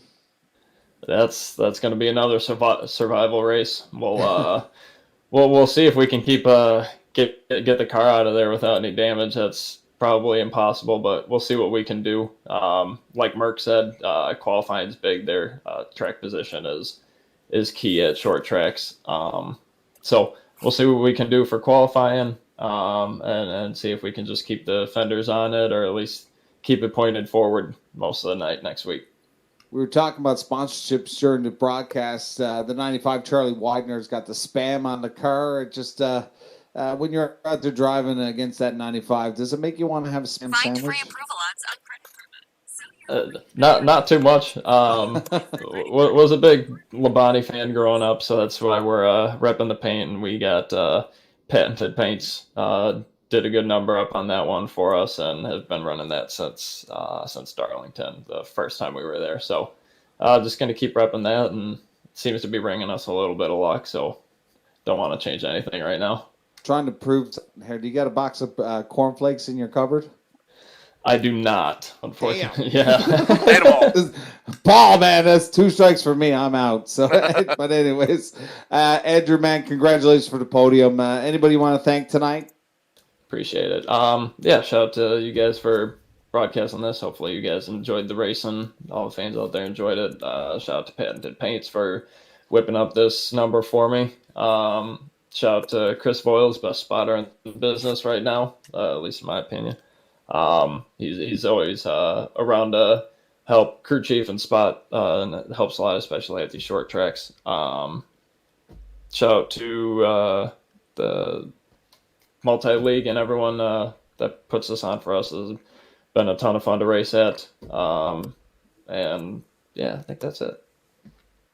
That's going to be another survival race. We'll see if we can keep get the car out of there without any damage. That's probably impossible, but we'll see what we can do. Like Merck said, qualifying is big. Their track position is key at short tracks. So we'll see what we can do for qualifying, and see if we can just keep the fenders on it, or at least keep it pointed forward most of the night next week. We were talking about sponsorships during the broadcast. The 95 Charlie Widener's got the spam on the car. It just when you're out there driving against that 95, does it make you want to have a spam sandwich? Free approval on Not too much. Was a big Labonte fan growing up, so that's why we're repping the paint, and we got Patented Paints. Did a good number up on that one for us, and have been running that since Darlington, the first time we were there. So just going to keep repping that, and it seems to be bringing us a little bit of luck. So don't want to change anything right now. Trying to prove here. Do you got a box of cornflakes in your cupboard? I do not, unfortunately. Damn. Yeah. Paul, man, that's 2 strikes for me. I'm out. So, but anyways, Andrew, man, congratulations for the podium. Anybody you want to thank tonight? Appreciate it. Yeah, shout out to you guys for broadcasting this. Hopefully you guys enjoyed the racing. All the fans out there enjoyed it. Shout out to Patented Paints for whipping up this number for me. Shout out to Chris Voiles, best spotter in the business right now, at least in my opinion. He's always around to help crew chief and spot, and it helps a lot, especially at these short tracks. Shout out to the multi-league and everyone that puts this on for us. It's been a ton of fun to race at. And yeah, I think that's it.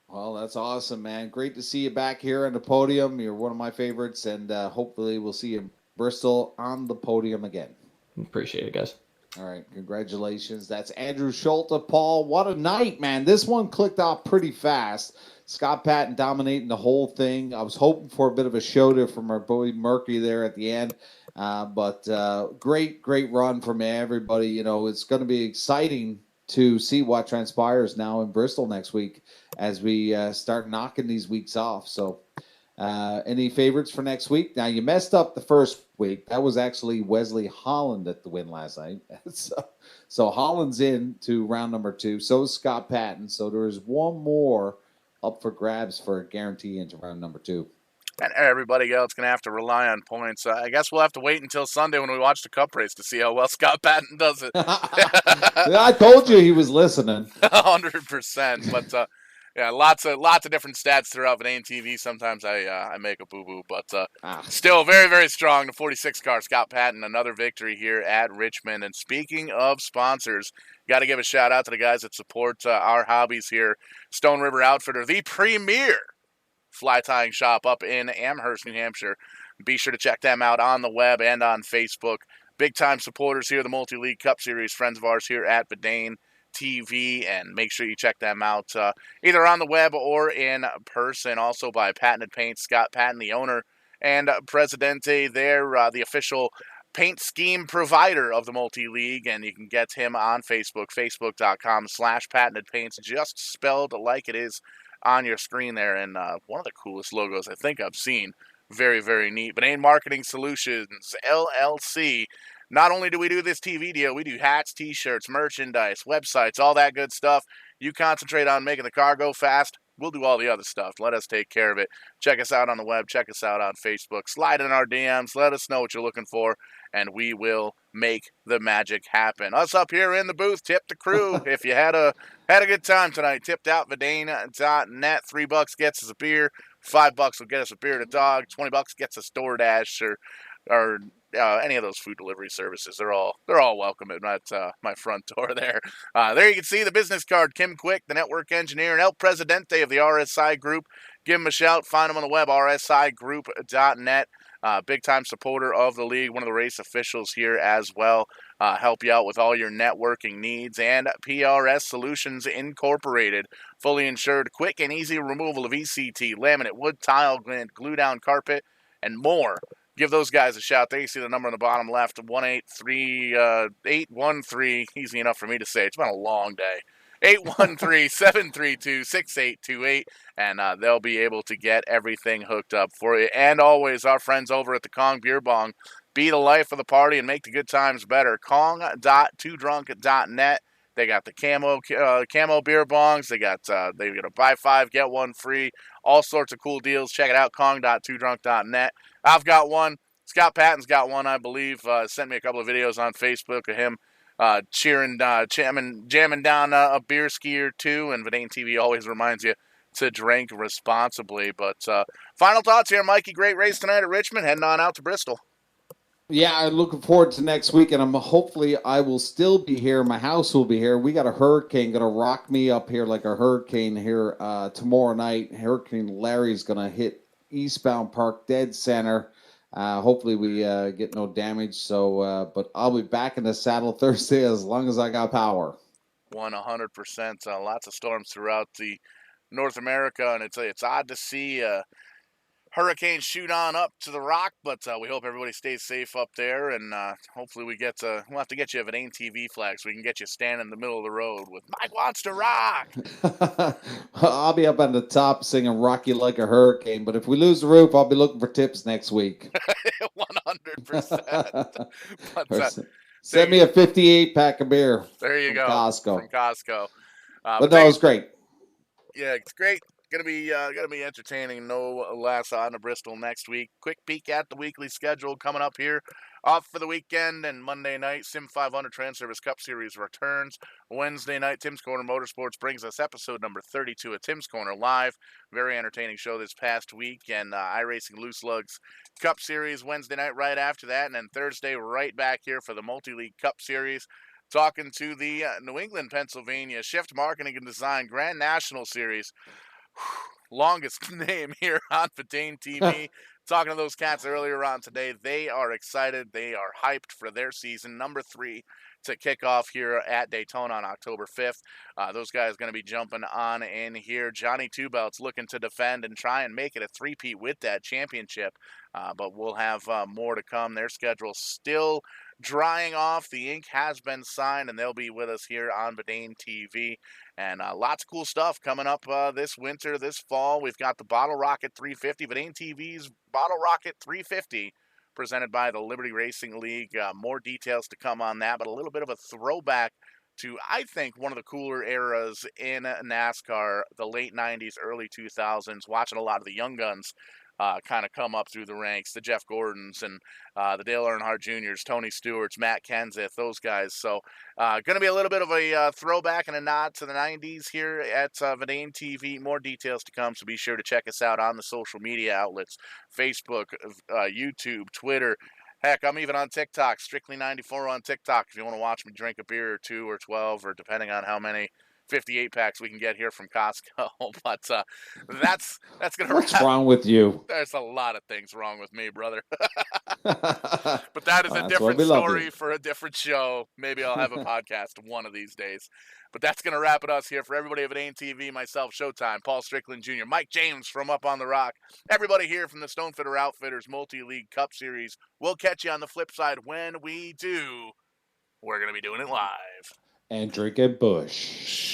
Well, that's awesome, man. Great to see you back here on the podium. You're one of my favorites, and hopefully we'll see you in Bristol on the podium again. Appreciate it, guys. All right, congratulations. That's Andrew Schulte. Paul, what a night, man. This one clicked off pretty fast. Scott Patton dominating the whole thing. I was hoping for a bit of a shoulder from our boy Murky there at the end. But great run from everybody. You know, it's going to be exciting to see what transpires now in Bristol next week as we start knocking these weeks off. So any favorites for next week? Now, you messed up the first week. That was actually Wesley Holland at the win last night. So Holland's in to round number 2. So is Scott Patton. So there is one more up for grabs for a guarantee into round number 2. And everybody else going to have to rely on points. I guess we'll have to wait until Sunday when we watch the Cup race to see how well Scott Patton does it. I told you he was listening. 100%. But yeah, lots of different stats throughout Vidane TV. Sometimes I make a boo-boo, but still very, very strong. The 46 car, Scott Patton, another victory here at Richmond. And speaking of sponsors, got to give a shout out to the guys that support our hobbies here. Stone River Outfitter, the premier fly tying shop up in Amherst, New Hampshire. Be sure to check them out on the web and on Facebook. Big time supporters here, the Multi-League Cup Series, friends of ours here at Vidane TV, and make sure you check them out either on the web or in person. Also by Patented Paint, Scott Patton, the owner and Presidente there, the official paint scheme provider of the Multi-League, and you can get him on Facebook, facebook.com/Patented Paints, just spelled like it is on your screen there, and one of the coolest logos I think I've seen. Very, very neat. Vidane Marketing Solutions, LLC. Not only do we do this TV deal, we do hats, t-shirts, merchandise, websites, all that good stuff. You concentrate on making the car go fast. We'll do all the other stuff. Let us take care of it. Check us out on the web. Check us out on Facebook. Slide in our DMs. Let us know what you're looking for, and we will make the magic happen. Us up here in the booth, tip the crew. If you had a good time tonight, tipped out Vidane.net. $3 gets us a beer. $5 will get us a beer to dog. $20 gets us DoorDash or any of those food delivery services. They're all welcome at my front door there. There you can see the business card. Kim Quick, the network engineer, and El Presidente of the RSI Group. Give him a shout. Find him on the web, rsigroup.net. Big time supporter of the league, one of the race officials here as well. Help you out with all your networking needs. And PRS Solutions Incorporated, fully insured, quick and easy removal of ECT, laminate, wood, tile, glue down carpet, and more. Give those guys a shout. There you see the number on the bottom left, 1-833-813. Easy enough for me to say. It's been a long day. 813-732-6828, and they'll be able to get everything hooked up for you. And always, our friends over at the Kong Beer Bong, be the life of the party and make the good times better. Kong.2drunk.net. They got the camo beer bongs. They got a buy 5 get 1 free. All sorts of cool deals. Check it out. Kong.2drunk.net. I've got one. Scott Patton's got one, I believe. Sent me a couple of videos on Facebook of him cheering, jamming down a beer ski or two. And Vidane TV always reminds you to drink responsibly. But final thoughts here, Mikey. Great race tonight at Richmond. Heading on out to Bristol. Yeah, I'm looking forward to next week, and hopefully I will still be here. My house will be here. We got a hurricane going to rock me up here like a hurricane here tomorrow night. Hurricane Larry's going to hit eastbound Park dead center. Hopefully we get no damage. So, but I'll be back in the saddle Thursday as long as I got power. 100%. Lots of storms throughout the North America, and it's odd to see hurricanes shoot on up to the rock, but we hope everybody stays safe up there, and hopefully we'll have to get you a Vidane TV flag so we can get you standing in the middle of the road with Mike Wants to Rock. I'll be up on the top singing Rock You Like a Hurricane, but if we lose the roof, I'll be looking for tips next week. 100%. But, send me a 58 pack of beer. There you go. Costco. From Costco. But no, it was great. Yeah, it's great. Gonna be entertaining, no less, on to Bristol next week. Quick peek at the weekly schedule coming up here. Off for the weekend, and Monday night, Sim 500 Trans Service Cup Series returns. Wednesday night, Tim's Corner Motorsports brings us episode number 32 of Tim's Corner Live. Very entertaining show this past week, and iRacing Loose Lugs Cup Series Wednesday night right after that, and then Thursday right back here for the Multi-League Cup Series. Talking to the New England, Pennsylvania Shift Marketing and Design Grand National Series. Longest name here on Vidane TV. Talking to those cats earlier on today. They are excited. They are hyped for their season. Number 3 to kick off here at Daytona on October 5th. Those guys going to be jumping on in here. Johnny Two Belts looking to defend and try and make it a three-peat with that championship. But we'll have more to come. Their schedule's still drying off. The ink has been signed, and they'll be with us here on Verdane TV. And lots of cool stuff coming up this winter, this fall. We've got the Bottle Rocket 350, Verdane TV's Bottle Rocket 350, presented by the Liberty Racing League. More details to come on that, but a little bit of a throwback to, I think, one of the cooler eras in NASCAR, the late 90s, early 2000s, watching a lot of the young guns kind of come up through the ranks, the Jeff Gordons and the Dale Earnhardt Jr.'s, Tony Stewart's, Matt Kenseth, those guys. So going to be a little bit of a throwback and a nod to the 90s here at Verdane TV. More details to come, so be sure to check us out on the social media outlets, Facebook, YouTube, Twitter. Heck, I'm even on TikTok, Strictly94 on TikTok, if you want to watch me drink a beer or 2 or 12, or depending on how many 58 packs we can get here from Costco. But that's going to What's wrong with you? There's a lot of things wrong with me, brother. But that is a That's different why we love story you. for a different show. Maybe I'll have a podcast one of these days. But that's going to wrap it us here for everybody at Verdane TV, myself, Showtime, Paul Strickland Jr., Mike James from Up on the Rock, everybody here from the Stonefitter Outfitters Multi-League Cup Series. We'll catch you on the flip side. When we do, we're going to be doing it live. And drink a Bush.